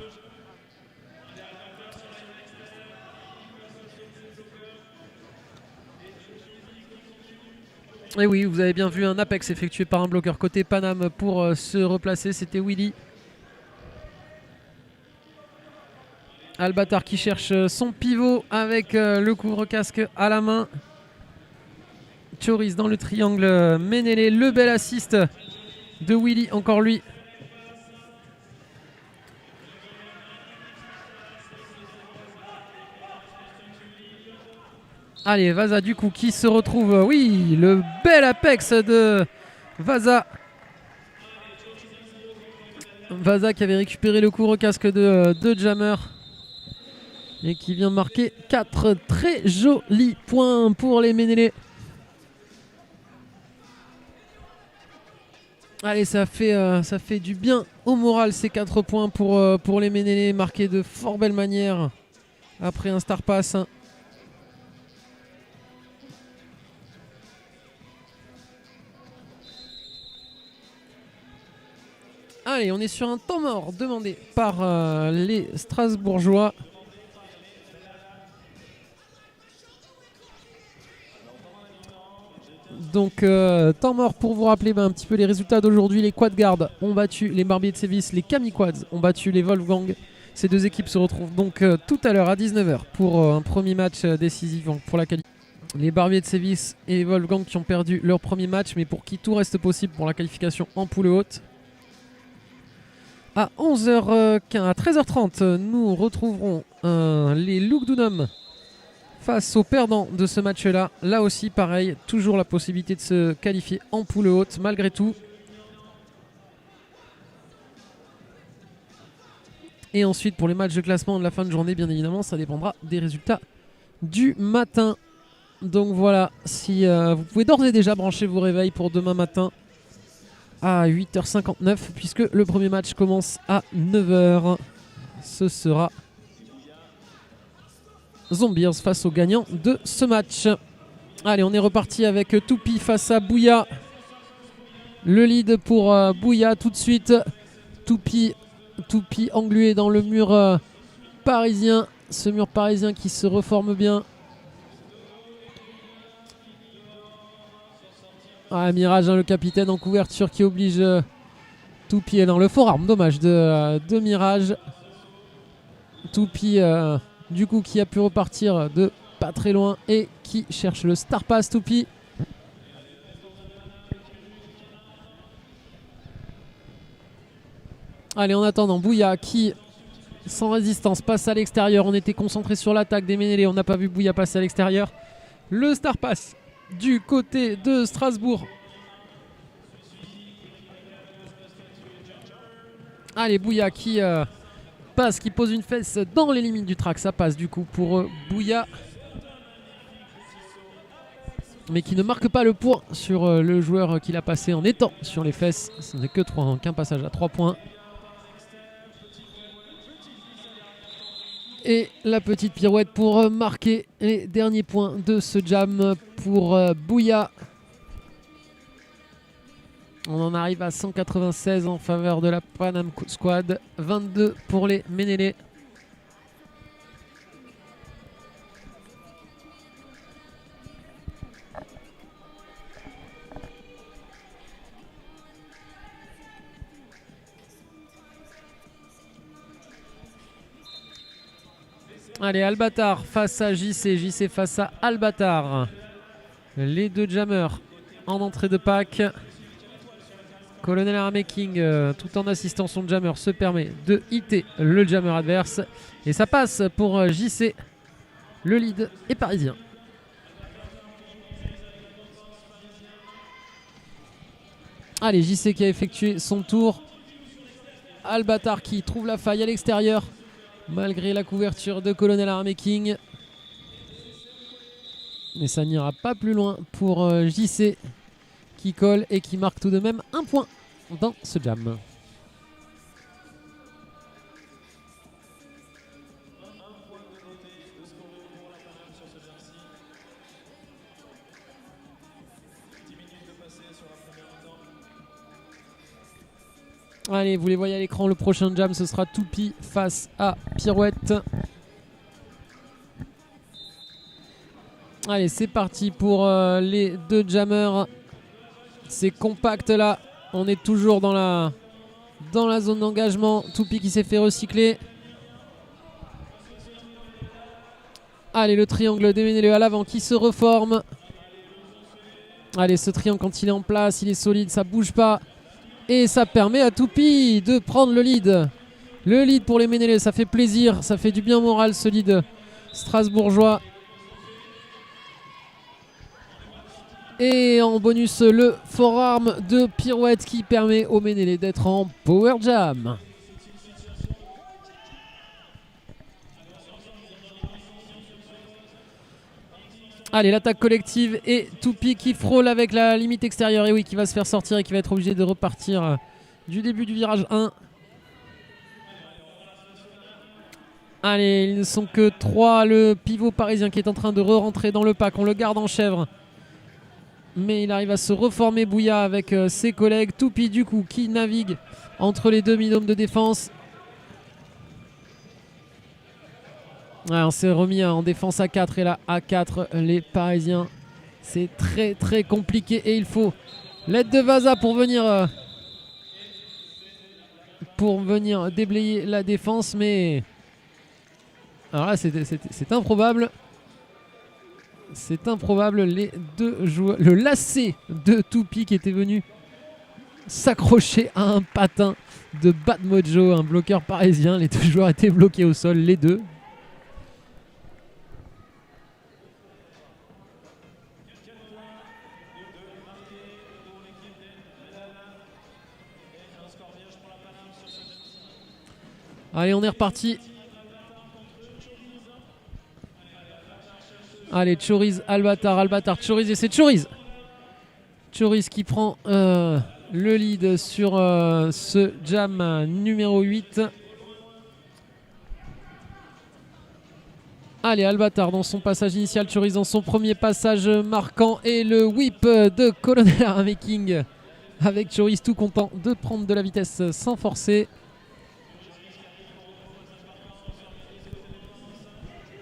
Et oui, vous avez bien vu un apex effectué par un bloqueur côté Paname pour se replacer, c'était Willy. Albatar qui cherche son pivot avec le couvre-casque à la main. Choriz dans le triangle Ménélé, le bel assist de Willy, encore lui. Allez, Vaza du coup qui se retrouve, oui, le bel apex de Vaza. Vaza qui avait récupéré le couvre-casque de Jammer et qui vient marquer 4 très jolis points pour les Ménélé. Allez, ça fait du bien au moral ces 4 points pour les Ménélé, marqués de fort belle manière après un star pass. Allez, on est sur un temps mort demandé par les Strasbourgeois. Donc, temps mort pour vous rappeler un petit peu les résultats d'aujourd'hui. Les Quad Guards ont battu les Barbiers de Sévis. Les Kami-Quads ont battu les Wolfgang. Ces deux équipes se retrouvent donc tout à l'heure à 19h pour un premier match décisif pour la qualification. Les Barbiers de Sévis et les Wolfgang qui ont perdu leur premier match, mais pour qui tout reste possible pour la qualification en poule haute. À 11h15, à 13h30, nous retrouverons les Lugdunum face aux perdants de ce match-là. Là aussi, pareil, toujours la possibilité de se qualifier en poule haute, malgré tout. Et ensuite, pour les matchs de classement de la fin de journée, bien évidemment, ça dépendra des résultats du matin. Donc voilà, si vous pouvez d'ores et déjà brancher vos réveils pour demain matin à 8h59, puisque le premier match commence à 9h. Ce sera Zombies face aux gagnants de ce match. Allez, on est reparti avec Toupi face à Bouya. Le lead pour Bouya tout de suite. Toupi englué dans le mur parisien. Ce mur parisien qui se reforme bien. Ah, Mirage, le capitaine en couverture qui oblige Toupi dans le forearm. Dommage de Mirage. Toupi, du coup, qui a pu repartir de pas très loin et qui cherche le Star Pass. Toupi. Allez, en attendant, Bouya qui, sans résistance, passe à l'extérieur. On était concentré sur l'attaque des Ménélés. On n'a pas vu Bouya passer à l'extérieur. Le Star Pass du côté de Strasbourg. Allez, Bouya qui passe, qui pose une fesse dans les limites du track. Ça passe du coup pour Bouya. Mais qui ne marque pas le point sur le joueur qu'il a passé en étant sur les fesses. Ce n'est que 3, qu'un passage à 3 points. Et la petite pirouette pour marquer les derniers points de ce jam pour Bouya. On en arrive à 196 en faveur de la Panam Squad. 22 pour les Ménélés. Allez, Albatar face à JC. JC face à Albatar. Les deux jammers en entrée de pack. Colonel Armaking, tout en assistant son jammer, se permet de hitter le jammer adverse. Et ça passe pour JC. Le lead est parisien. Allez, JC qui a effectué son tour. Albatar qui trouve la faille à l'extérieur. Malgré la couverture de Colonel Armaking. Mais ça n'ira pas plus loin pour JC. Qui colle et qui marque tout de même un point dans ce jam. Allez, vous les voyez à l'écran, le prochain jam ce sera Toupi face à Pirouette. Allez, c'est parti pour les deux jammers. C'est compact là, on est toujours dans la zone d'engagement. Toupi qui s'est fait recycler. Allez, le triangle des Ménélés à l'avant qui se reforme. Allez, ce triangle quand il est en place, il est solide, ça bouge pas. Et ça permet à Toupi de prendre le lead. Le lead pour les Ménélés, ça fait plaisir, ça fait du bien moral ce lead strasbourgeois. Et en bonus, le forearm de Pirouette qui permet aux Ménélés d'être en power jam. Allez, l'attaque collective et Toupi qui frôle avec la limite extérieure. Et oui, qui va se faire sortir et qui va être obligé de repartir du début du virage 1. Allez, ils ne sont que 3. Le pivot parisien qui est en train de re-rentrer dans le pack. On le garde en chèvre. mais il arrive à se reformer Bouya avec ses collègues. Toupi du coup qui navigue entre les deux mi-dômes de défense. Ouais, on s'est remis en défense à 4 et là à 4 les Parisiens. C'est très très compliqué et il faut l'aide de Vaza pour venir déblayer la défense, mais alors là c'est improbable. C'est improbable, les deux joueurs, le lacet de Toupi qui était venu s'accrocher à un patin de Bad Mojo, un bloqueur parisien. Les deux joueurs étaient bloqués au sol, les deux. Allez, on est reparti. Allez, Choriz, Albatar, Choriz et c'est Choriz. Choriz qui prend le lead sur ce jam numéro 8. Allez, Albatar dans son passage initial, Choriz dans son premier passage marquant et le whip de Colonel Army King avec Choriz tout content de prendre de la vitesse sans forcer.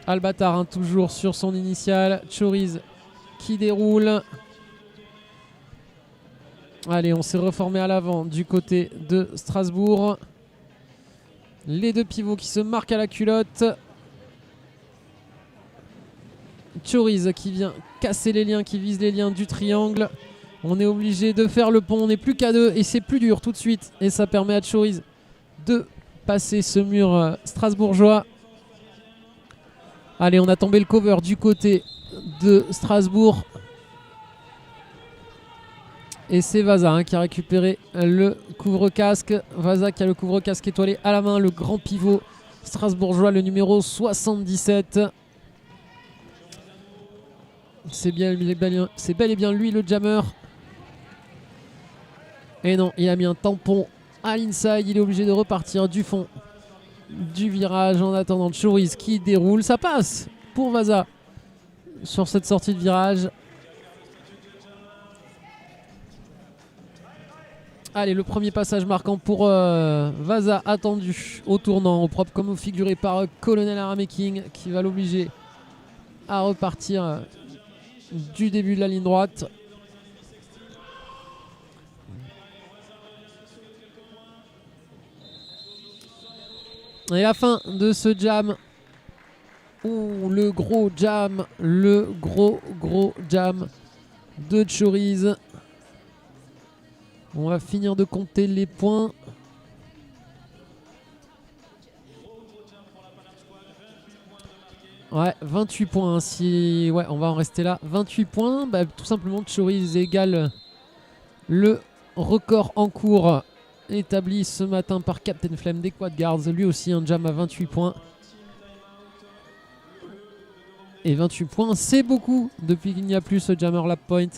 Albatar toujours sur son initial. Choriz qui déroule. Allez, on s'est reformé à l'avant du côté de Strasbourg. Les deux pivots qui se marquent à la culotte. Choriz qui vient casser les liens, qui vise les liens du triangle. On est obligé de faire le pont, on n'est plus qu'à 2 et c'est plus dur tout de suite. Et ça permet à Choriz de passer ce mur strasbourgeois. Allez, on a tombé le cover du côté de Strasbourg. Et c'est Vaza qui a récupéré le couvre-casque. Vaza qui a le couvre-casque étoilé à la main, le grand pivot strasbourgeois, le numéro 77. C'est bel et bien lui le jammer. Et non, il a mis un tampon à l'inside. Il est obligé de repartir du fond du virage en attendant Choriz qui déroule. Ça passe pour Vaza sur cette sortie de virage. Allez, le premier passage marquant pour Vaza attendu au tournant, au propre comme au figuré par Colonel Army King qui va l'obliger à repartir du début de la ligne droite. Et la fin de ce jam. Le gros jam. Le gros jam de Choriz. On va finir de compter les points. Ouais, 28 points. Ouais, on va en rester là. 28 points. Bah, tout simplement, Choriz égale le record en cours établi ce matin par Captain Flemme des Quad Guards. Lui aussi un jam à 28 points. Et 28 points, c'est beaucoup depuis qu'il n'y a plus ce jammer lap point.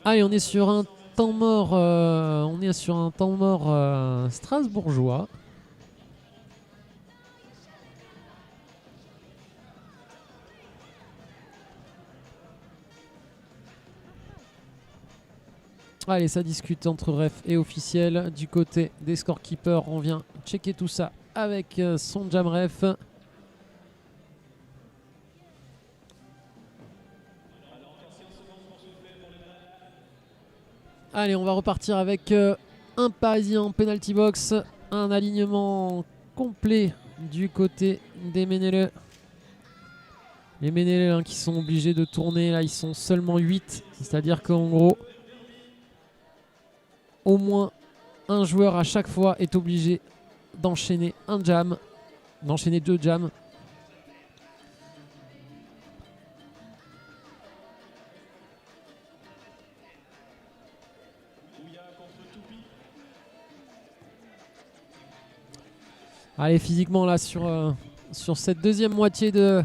Allez, on est sur un temps mort. Strasbourgeois. Allez, ça discute entre ref et officiel. Du côté des scorekeepers, on vient checker tout ça avec son jam ref. Allez, on va repartir avec un Parisien en penalty box. Un alignement complet du côté des Ménéleux. Les Ménéleux qui sont obligés de tourner. Là, ils sont seulement 8. C'est-à-dire qu'en gros, au moins un joueur à chaque fois est obligé d'enchaîner un jam. D'enchaîner 2 jams. Allez, physiquement là sur cette deuxième moitié de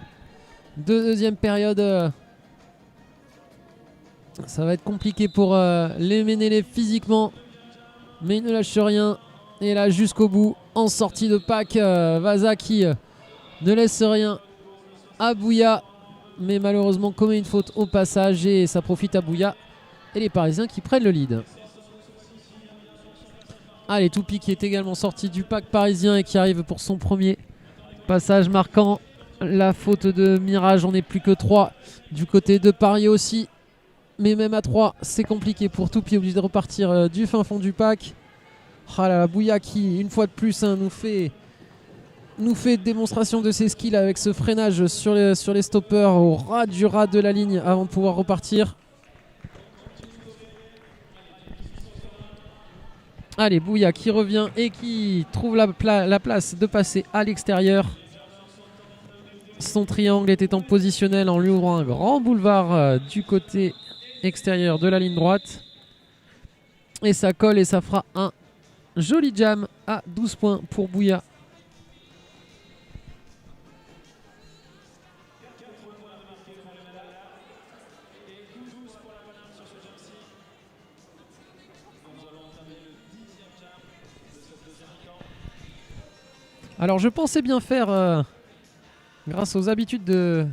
deuxième période, ça va être compliqué pour les Ménélés physiquement, mais ils ne lâchent rien. Et là jusqu'au bout, en sortie de pack, Vaza qui ne laisse rien à Bouya. Mais malheureusement commet une faute au passage et ça profite à Bouya. Et les Parisiens qui prennent le lead. Allez, Toupi qui est également sorti du pack parisien et qui arrive pour son premier passage marquant la faute de Mirage. On n'est plus que 3 du côté de Paris aussi. Mais même à 3, c'est compliqué pour Toupi, obligé de repartir du fin fond du pack. Ah là là, Bouya qui, une fois de plus, nous fait démonstration de ses skills avec ce freinage sur les stoppers au ras de la ligne avant de pouvoir repartir. Allez, Bouya qui revient et qui trouve la place de passer à l'extérieur. Son triangle était en positionnel en lui ouvrant un grand boulevard du côté extérieur de la ligne droite. Et ça colle et ça fera un joli jam à 12 points pour Bouya. Alors je pensais bien faire, grâce aux habitudes de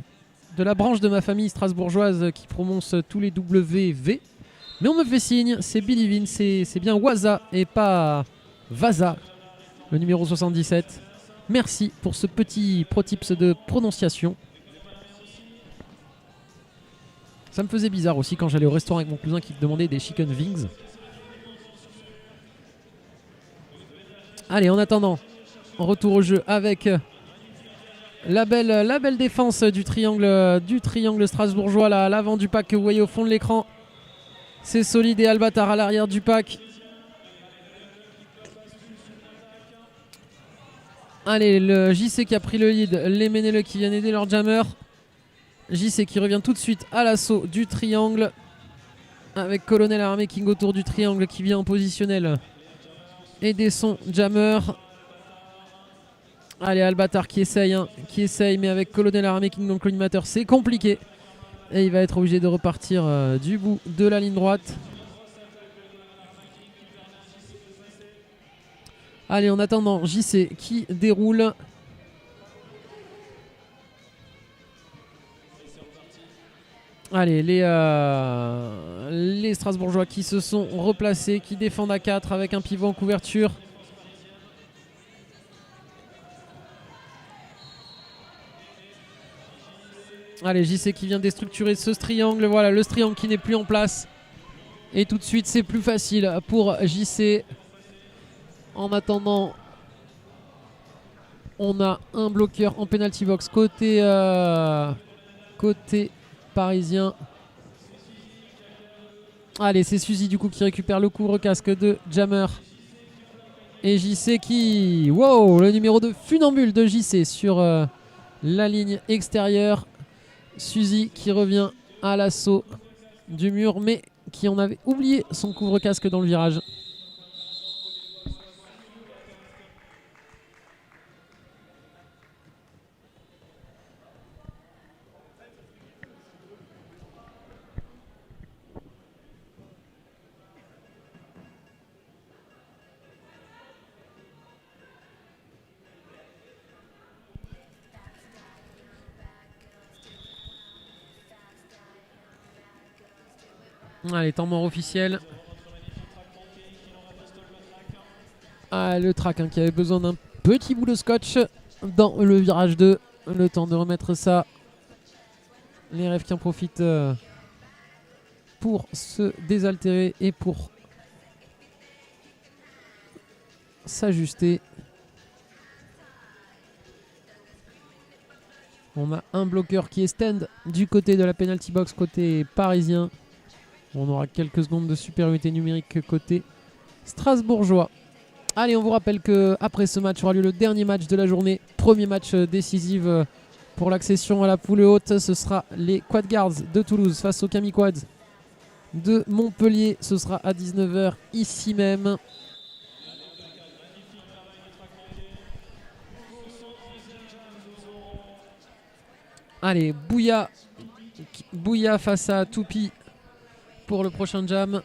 la branche de ma famille strasbourgeoise qui prononce tous les WV, mais on me fait signe, c'est Billy Vin, c'est bien Waza et pas Vaza, le numéro 77. Merci pour ce petit pro tips de prononciation. Ça me faisait bizarre aussi quand j'allais au restaurant avec mon cousin qui me demandait des chicken wings. Allez, en attendant, retour au jeu avec la belle défense du triangle strasbourgeois là, à l'avant du pack que vous voyez au fond de l'écran. C'est solide et Albatar à l'arrière du pack. Allez, le JC qui a pris le lead, les Ménéleux qui viennent aider leur jammer. JC qui revient tout de suite à l'assaut du triangle avec Colonel Armé King autour du triangle qui vient en positionnel aider son jammer. Allez, Albatar qui essaye, mais avec Colonel Armé King dans le collimateur, c'est compliqué. Et il va être obligé de repartir du bout de la ligne droite. Allez, en attendant, JC qui déroule. Allez, les Strasbourgeois qui se sont replacés, qui défendent à 4 avec un pivot en couverture. Allez, JC qui vient déstructurer ce triangle. Voilà, le triangle qui n'est plus en place. Et tout de suite, c'est plus facile pour JC. En attendant, on a un bloqueur en penalty box côté parisien. Allez, c'est Suzy du coup qui récupère le couvre-casque de Jammer. Et JC qui... Wow, le numéro de funambule de JC sur la ligne extérieure. Suzy qui revient à l'assaut du mur, mais qui en avait oublié son couvre-casque dans le virage. Allez, temps mort officiel. Ah, le track qui avait besoin d'un petit bout de scotch dans le virage 2. Le temps de remettre ça. Les rêves qui en profitent pour se désaltérer et pour s'ajuster. On a un bloqueur qui est stand du côté de la penalty box côté parisien. On aura quelques secondes de supériorité numérique côté strasbourgeois. Allez, on vous rappelle qu'après ce match aura lieu le dernier match de la journée. Premier match décisif pour l'accession à la poule haute. Ce sera les Quad Guards de Toulouse face aux Camiquads de Montpellier. Ce sera à 19 h ici même. Allez, Bouya face à Toupi pour le prochain jam.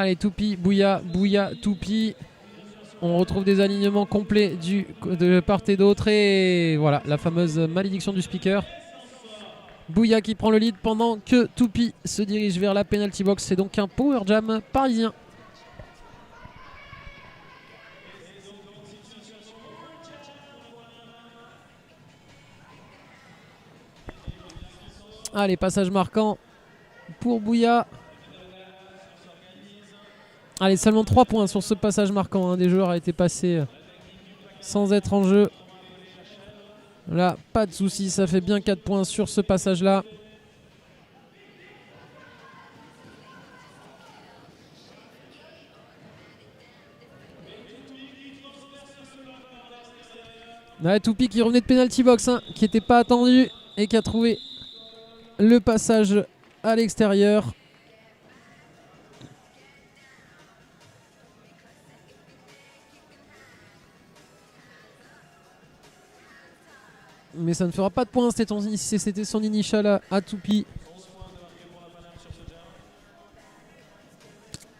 Allez, Toupi, Bouya, Bouya, Toupi. On retrouve des alignements complets de part et d'autre. Et voilà, la fameuse malédiction du speaker. Bouya qui prend le lead pendant que Toupi se dirige vers la penalty box. C'est donc un power jam parisien. Allez, passage marquant pour Bouya. Allez, seulement 3 points sur ce passage marquant. Un des joueurs a été passé sans être en jeu. Là, pas de souci, ça fait bien 4 points sur ce passage-là. Ouais, Toupi qui revenait de penalty box, hein, qui n'était pas attendu et qui a trouvé le passage à l'extérieur. Mais ça ne fera pas de points, c'était son initial à Toupi.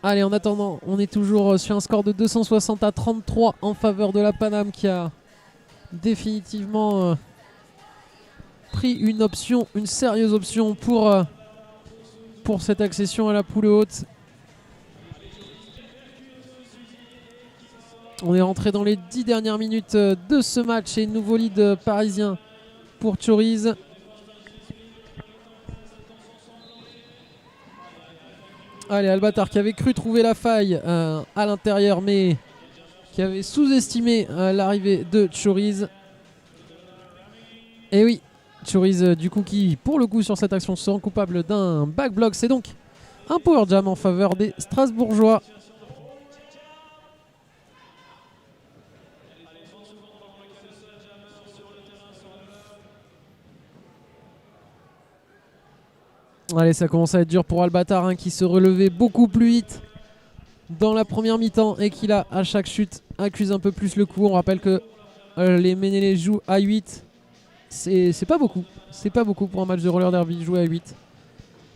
Allez, en attendant, on est toujours sur un score de 260 à 33 en faveur de la Paname qui a définitivement pris une sérieuse option pour cette accession à la poule haute. On est rentré dans les 10 dernières minutes de ce match et nouveau lead parisien pour Choriz. Allez, Albatar qui avait cru trouver la faille à l'intérieur mais qui avait sous-estimé l'arrivée de Choriz. Et oui, Choriz du coup qui pour le coup sur cette action se rend coupable d'un back block. C'est donc un power jam en faveur des Strasbourgeois. Allez, ça commence à être dur pour Albatar hein, qui se relevait beaucoup plus vite dans la première mi-temps et qui là à chaque chute accuse un peu plus le coup. On rappelle que les Ménélés jouent à 8. C'est pas beaucoup. C'est pas beaucoup pour un match de roller derby jouer à 8.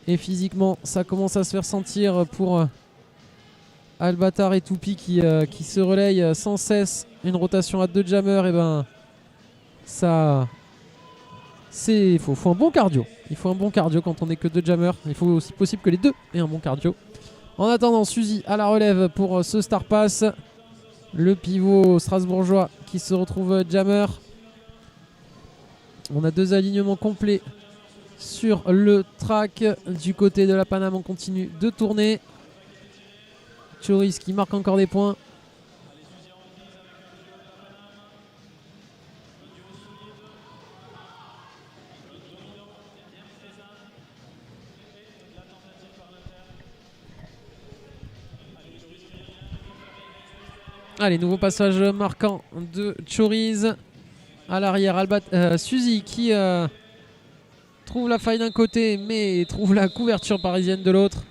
Et physiquement ça commence à se faire sentir pour Albatar et Toupi qui se relayent sans cesse. Une rotation à 2 jammers, et ben ça... Il faut un bon cardio. Il faut un bon cardio quand on n'est que 2 jammers. Il faut aussi possible que les 2 aient un bon cardio. En attendant, Suzy à la relève pour ce star pass. Le pivot strasbourgeois qui se retrouve jammer. On a 2 alignements complets sur le track. Du côté de la Paname, on continue de tourner. Choriz qui marque encore des points. Allez, nouveau passage marquant de Choriz. À l'arrière, Suzy qui trouve la faille d'un côté mais trouve la couverture parisienne de l'autre.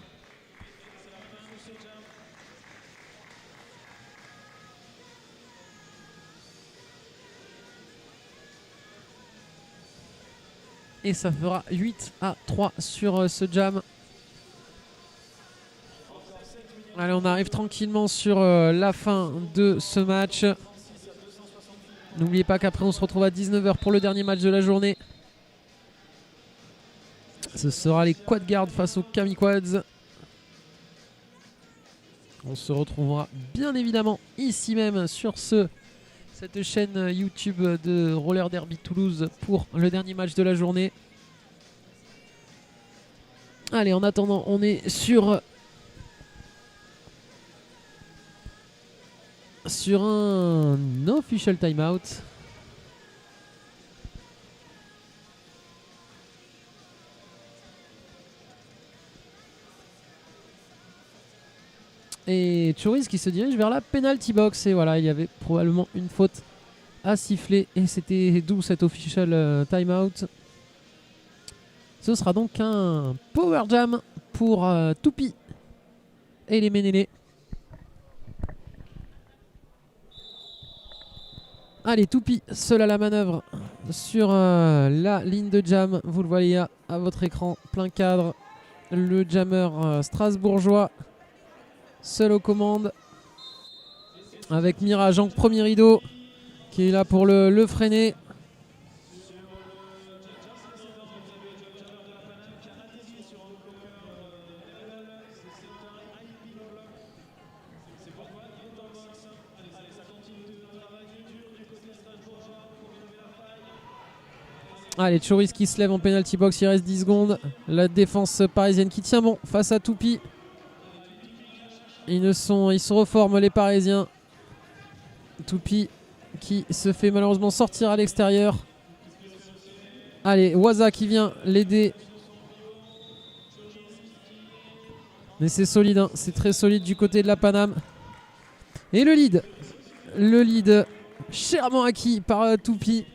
Et ça fera 8 à 3 sur ce jam. Allez, on arrive tranquillement sur la fin de ce match. N'oubliez pas qu'après on se retrouve à 19 h pour le dernier match de la journée. Ce sera les Quad Guards face aux Kamiquads. On se retrouvera bien évidemment ici même sur cette chaîne YouTube de Roller Derby Toulouse pour le dernier match de la journée. Allez, en attendant, on est sur un official timeout. Et Choriz qui se dirige vers la penalty box. Et voilà, il y avait probablement une faute à siffler. Et c'était d'où cet official timeout. Ce sera donc un power jam pour Toupi et les Ménélés. Allez, Toupi, seul à la manœuvre sur la ligne de jam. Vous le voyez à votre écran, plein cadre. Le jammer strasbourgeois seul aux commandes. Avec Mirage en premier rideau qui est là pour le freiner. Allez, Choris qui se lève en penalty box, il reste 10 secondes. La défense parisienne qui tient bon face à Toupy. Ils se reforment les Parisiens. Toupy qui se fait malheureusement sortir à l'extérieur. Allez, Waza qui vient l'aider. Mais c'est solide, hein. C'est très solide du côté de la Paname. Et le lead chèrement acquis par Toupy.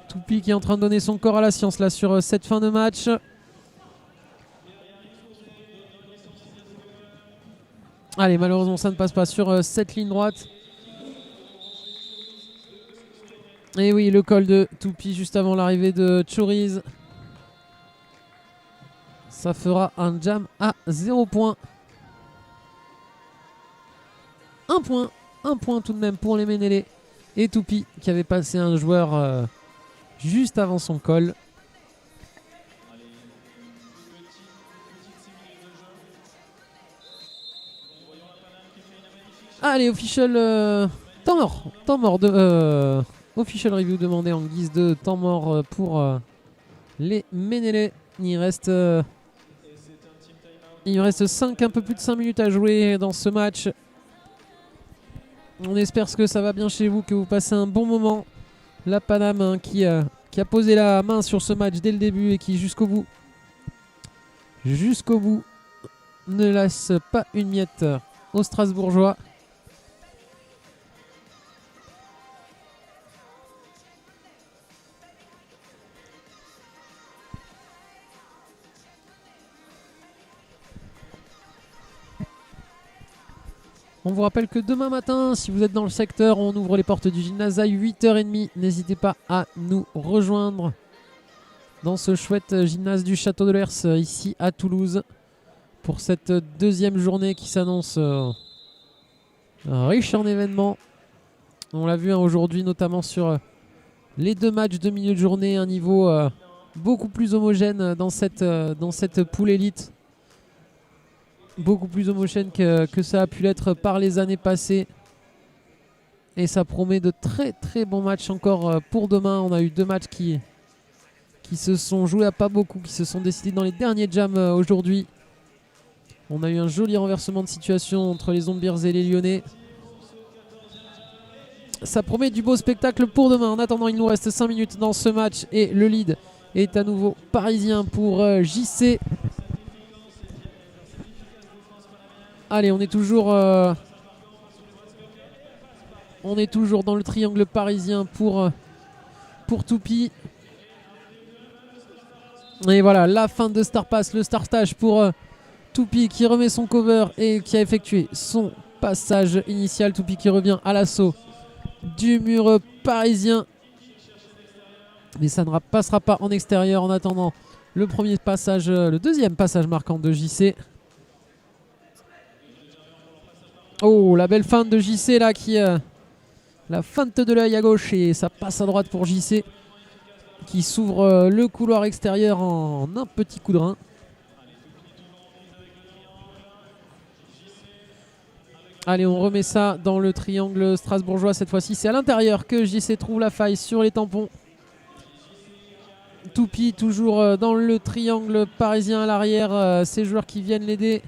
Toupy qui est en train de donner son corps à la science là sur cette fin de match. Allez, malheureusement ça ne passe pas sur cette ligne droite. Et oui, le col de Toupy juste avant l'arrivée de Choriz. Ça fera un jam à 0 points. Un point tout de même pour les Ménélés. Et Toupy qui avait passé un joueur juste avant son col. Allez, official temps mort de official review demandé en guise de temps mort pour les Ménélés. Il reste 5, un peu plus de 5 minutes à jouer dans ce match. On espère que ça va bien chez vous, que vous passez un bon moment. La Paname hein, qui a posé la main sur ce match dès le début et qui jusqu'au bout ne laisse pas une miette aux Strasbourgeois. On vous rappelle que demain matin, si vous êtes dans le secteur, on ouvre les portes du gymnase à 8h30. N'hésitez pas à nous rejoindre dans ce chouette gymnase du Château de l'Ers ici à Toulouse pour cette deuxième journée qui s'annonce riche en événements. On l'a vu hein, aujourd'hui notamment sur les 2 matchs de milieu de journée, un niveau beaucoup plus homogène dans cette poule élite. Beaucoup plus homogène que ça a pu l'être par les années passées. Et ça promet de très très bons matchs encore pour demain. On a eu 2 matchs qui se sont joués à pas beaucoup, qui se sont décidés dans les derniers jams aujourd'hui. On a eu un joli renversement de situation entre les Zombiers et les Lyonnais. Ça promet du beau spectacle pour demain. En attendant, il nous reste 5 minutes dans ce match et le lead est à nouveau parisien pour JC. Allez, on est toujours dans le triangle parisien pour Toupy. Et voilà, la fin de Star Pass, le Star Stage pour Toupy qui remet son cover et qui a effectué son passage initial. Toupy qui revient à l'assaut du mur parisien. Mais ça ne passera pas en extérieur en attendant le deuxième passage marquant de JC. Oh, la belle feinte de JC là la feinte de l'œil à gauche et ça passe à droite pour JC qui s'ouvre le couloir extérieur en un petit coup de rein. Allez, on remet ça dans le triangle strasbourgeois cette fois-ci. C'est à l'intérieur que JC trouve la faille sur les tampons. Toupy toujours dans le triangle parisien à l'arrière. Ces joueurs qui viennent l'aider.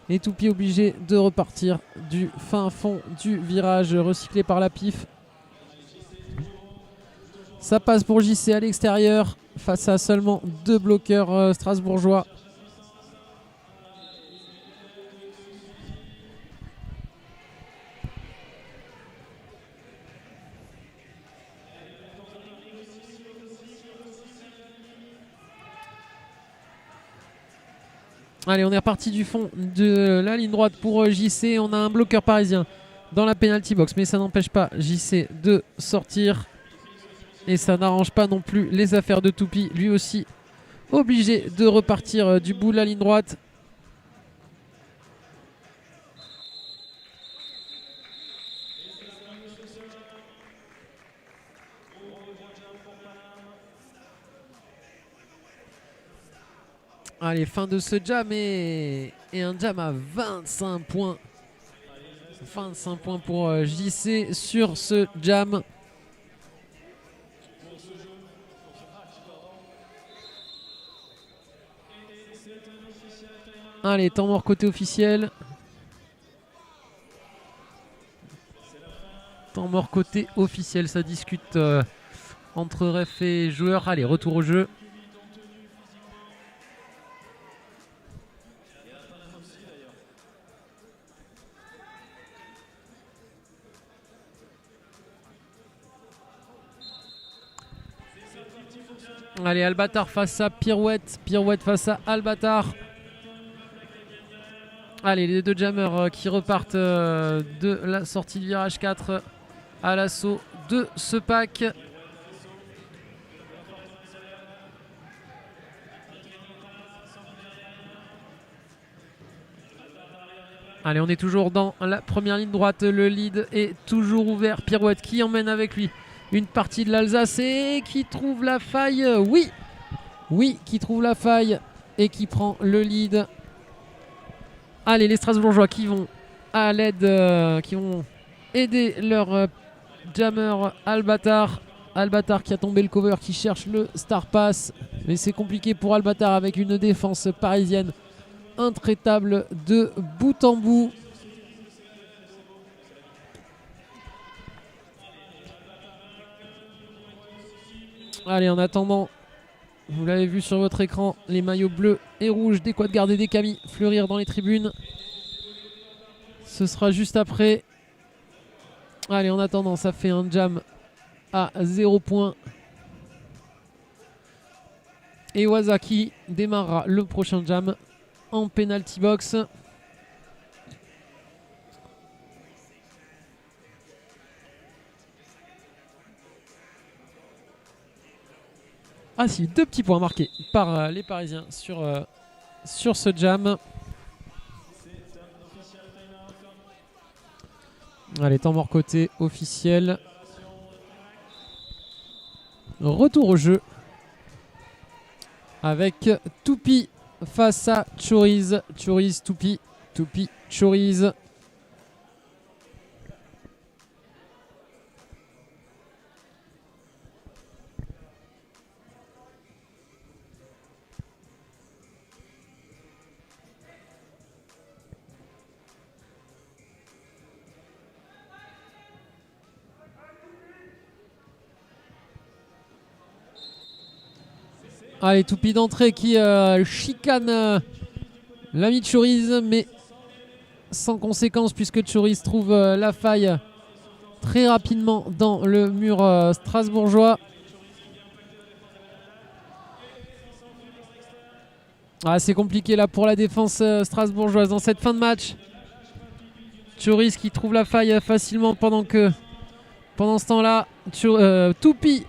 Et Toupy obligé de repartir du fin fond du virage recyclé par la PIF. Ça passe pour JC à l'extérieur face à seulement 2 bloqueurs strasbourgeois. Allez, on est reparti du fond de la ligne droite pour JC. On a un bloqueur parisien dans la penalty box, mais ça n'empêche pas JC de sortir. Et ça n'arrange pas non plus les affaires de Toupy, lui aussi obligé de repartir du bout de la ligne droite. Allez, fin de ce jam et un jam à 25 points. 25 points pour JC sur ce jam. Allez, temps mort côté officiel. Temps mort côté officiel, ça discute entre ref et joueur. Allez, retour au jeu. Allez, Albatar face à Pirouette. Pirouette face à Albatar. Allez, les deux jammers qui repartent de la sortie de virage 4 à l'assaut de ce pack. Allez, on est toujours dans la première ligne droite. Le lead est toujours ouvert. Pirouette qui emmène avec lui une partie de l'Alsace et qui trouve la faille. Oui, qui trouve la faille et qui prend le lead. Allez, les Strasbourgeois qui vont à l'aide, qui vont aider leur jammer Albatar. Albatar qui a tombé le cover, qui cherche le Star Pass. Mais c'est compliqué pour Albatar avec une défense parisienne intraitable de bout en bout. Allez, en attendant, vous l'avez vu sur votre écran, les maillots bleus et rouges des Quad Guard et des Camis fleurir dans les tribunes. Ce sera juste après. Allez, en attendant, ça fait un jam à 0 points. Et Waza qui démarrera le prochain jam en penalty box. Ah si, 2 petits points marqués par les Parisiens sur ce jam. Allez, temps mort côté officiel. Retour au jeu avec Toupi face à Choriz. Choriz, Toupi, Toupi, Choriz. Allez, Toupi d'entrée qui chicane l'ami de Choriz, mais sans conséquence puisque Choriz trouve la faille très rapidement dans le mur strasbourgeois. Ah, c'est compliqué là pour la défense strasbourgeoise dans cette fin de match. Choriz qui trouve la faille facilement pendant ce temps-là, Toupi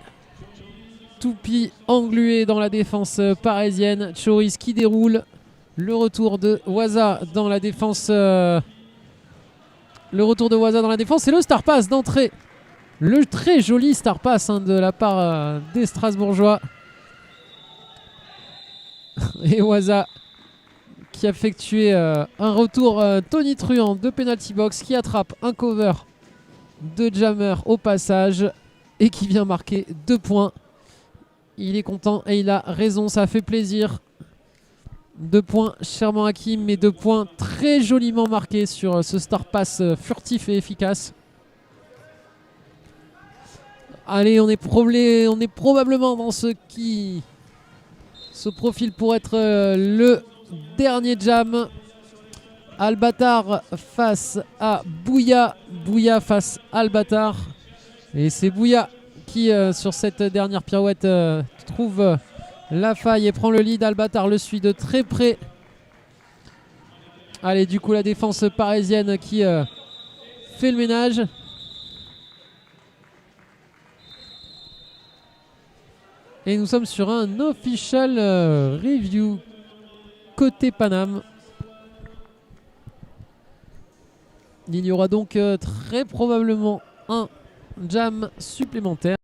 englué dans la défense parisienne. Choriz qui déroule. Le retour de Waza dans la défense. Le retour de Waza dans la défense. Et le Star Pass d'entrée. Le très joli Star Pass de la part des Strasbourgeois. Et Waza qui a effectué un retour tonitruant de penalty box, qui attrape un cover de jammer au passage et qui vient marquer 2 points. Il est content et il a raison, ça fait plaisir. 2 points chèrement Hakim, mais 2 points très joliment marqués sur ce Star Pass furtif et efficace. Allez, on est probablement dans ce qui se profile pour être le dernier jam. Albatar face à Bouya. Bouya face à Albatar. Et c'est Bouya qui, sur cette dernière pirouette, trouve la faille et prend le lead. Albatar le suit de très près. Allez, du coup, la défense parisienne qui fait le ménage. Et nous sommes sur un official review côté Paname. Il y aura donc très probablement un jam supplémentaire.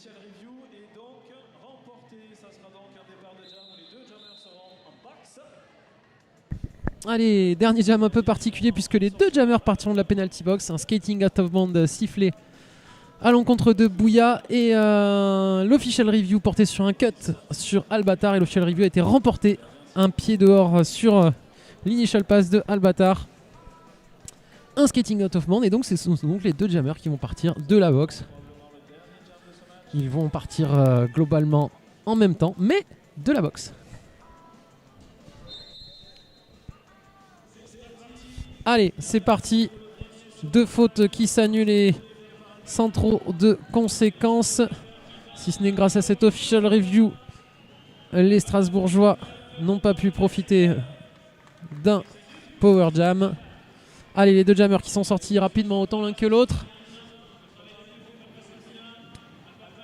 l'official review est donc remporté. Ça sera donc un départ de jam où les deux jammers seront en box. Allez, dernier jam un peu particulier puisque les deux jammers partiront de la penalty box. Un skating out of bounds sifflé à l'encontre de Bouya et l'official review porté sur un cut sur Albatar, et l'official review a été remporté un pied dehors sur l'initial pass de Albatar. Un skating out of bounds, et donc ce sont donc les deux jammers qui vont partir de la box. Ils vont partir globalement en même temps, mais de la box. Allez, c'est parti. Deux fautes qui s'annulent et sans trop de conséquences. Si ce n'est grâce à cette official review, les Strasbourgeois n'ont pas pu profiter d'un power jam. Allez, les deux jammers qui sont sortis rapidement, autant l'un que l'autre.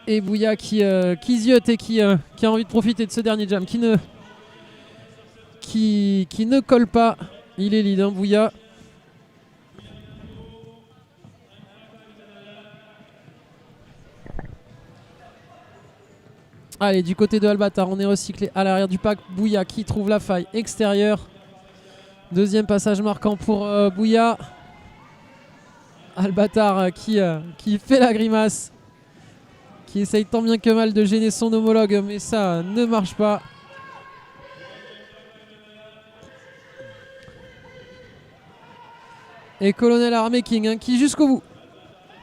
Et Bouya qui ziote et qui a envie de profiter de ce dernier jam, qui ne colle pas. Il est lead, hein, Bouya. Allez, du côté de Albatar, on est recyclé à l'arrière du pack. Bouya qui trouve la faille extérieure. Deuxième passage marquant pour Bouya. Albatar qui fait la grimace, qui essaye tant bien que mal de gêner son homologue, mais ça ne marche pas. Et Colonel Army King, hein, qui jusqu'au bout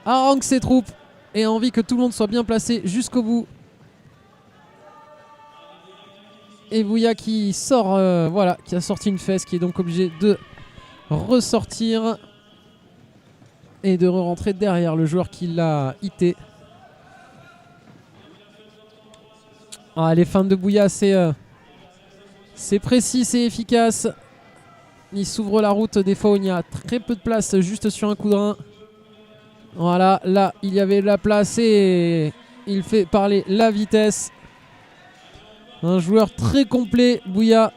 harangue ses troupes et a envie que tout le monde soit bien placé jusqu'au bout. Et Bouya qui sort, voilà, qui a sorti une fesse, qui est donc obligé de ressortir et de re-rentrer derrière le joueur qui l'a hité. Ah, les feintes de Bouya, c'est précis, c'est efficace. Il s'ouvre la route des fois où il y a très peu de place, juste sur un coup de rein. Voilà, là il y avait de la place et il fait parler la vitesse. Un joueur très complet, Bouya.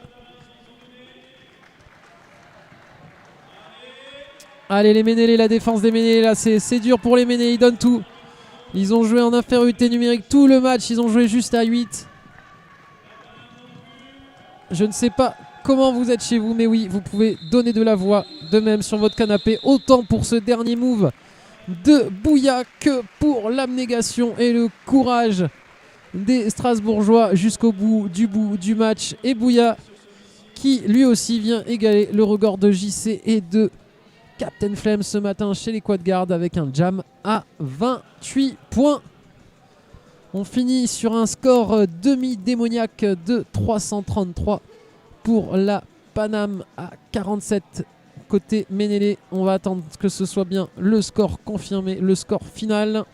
Allez, les Ménélés, la défense des Ménélés, là c'est dur pour les Ménélés, ils donnent tout. Ils ont joué en infériorité numérique tout le match, ils ont joué juste à 8. Je ne sais pas comment vous êtes chez vous, mais oui, vous pouvez donner de la voix de même sur votre canapé, autant pour ce dernier move de Bouya que pour l'abnégation et le courage des Strasbourgeois jusqu'au bout du match. Et Bouya qui lui aussi vient égaler le record de JC et de Captain Flame ce matin chez les Quad Guards avec un jam à 28 points. On finit sur un score demi-démoniaque de 333 pour la Paname à 47 côté Ménélé. On va attendre que ce soit bien le score confirmé, le score final.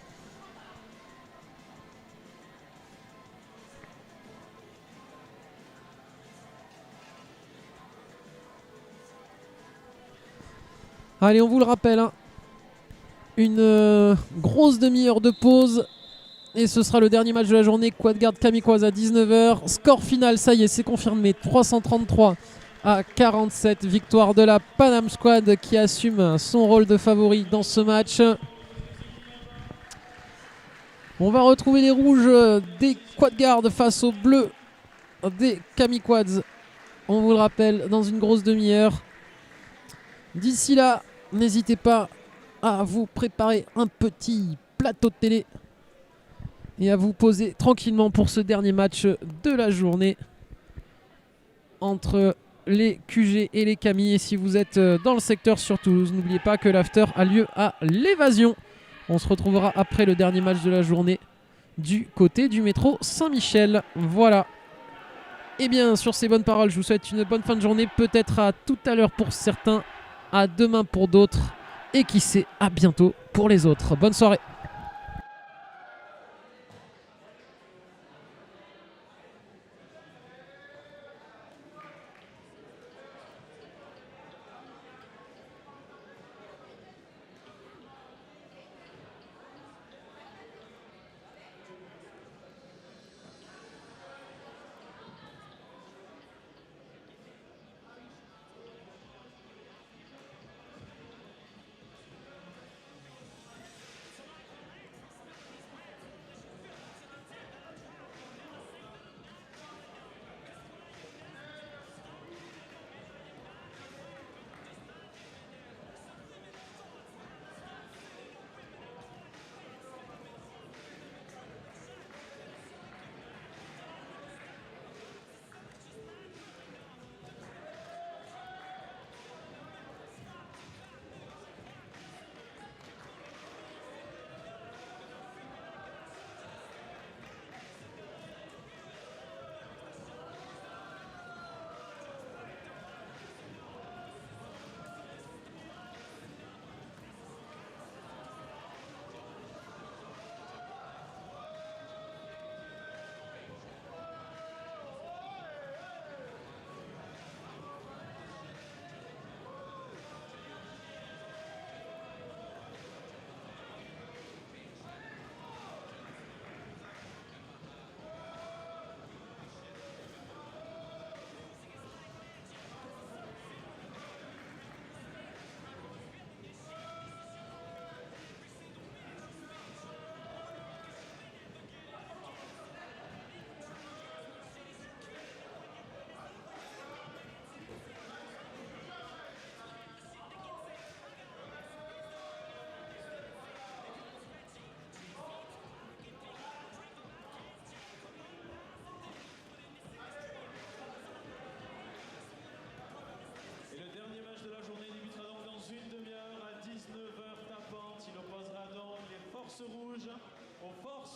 Allez, on vous le rappelle, hein, une grosse demi-heure de pause et ce sera le dernier match de la journée. Quad Guard Kamikoze à 19h. Score final, ça y est, c'est confirmé, 333 à 47. Victoire de la Paname Squad qui assume son rôle de favori dans ce match. On va retrouver les rouges des Quad Guard face aux bleus des Kamikoze. On vous le rappelle, dans une grosse demi-heure. D'ici là, n'hésitez pas à vous préparer un petit plateau de télé et à vous poser tranquillement pour ce dernier match de la journée entre les QG et les Camilles. Et si vous êtes dans le secteur sur Toulouse, n'oubliez pas que l'after a lieu à l'Évasion. On se retrouvera après le dernier match de la journée du côté du métro Saint-Michel. Voilà. Et bien, sur ces bonnes paroles, je vous souhaite une bonne fin de journée. Peut-être à tout à l'heure pour certains, à demain pour d'autres. Et qui sait, à bientôt pour les autres. Bonne soirée.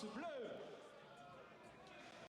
Force bleue.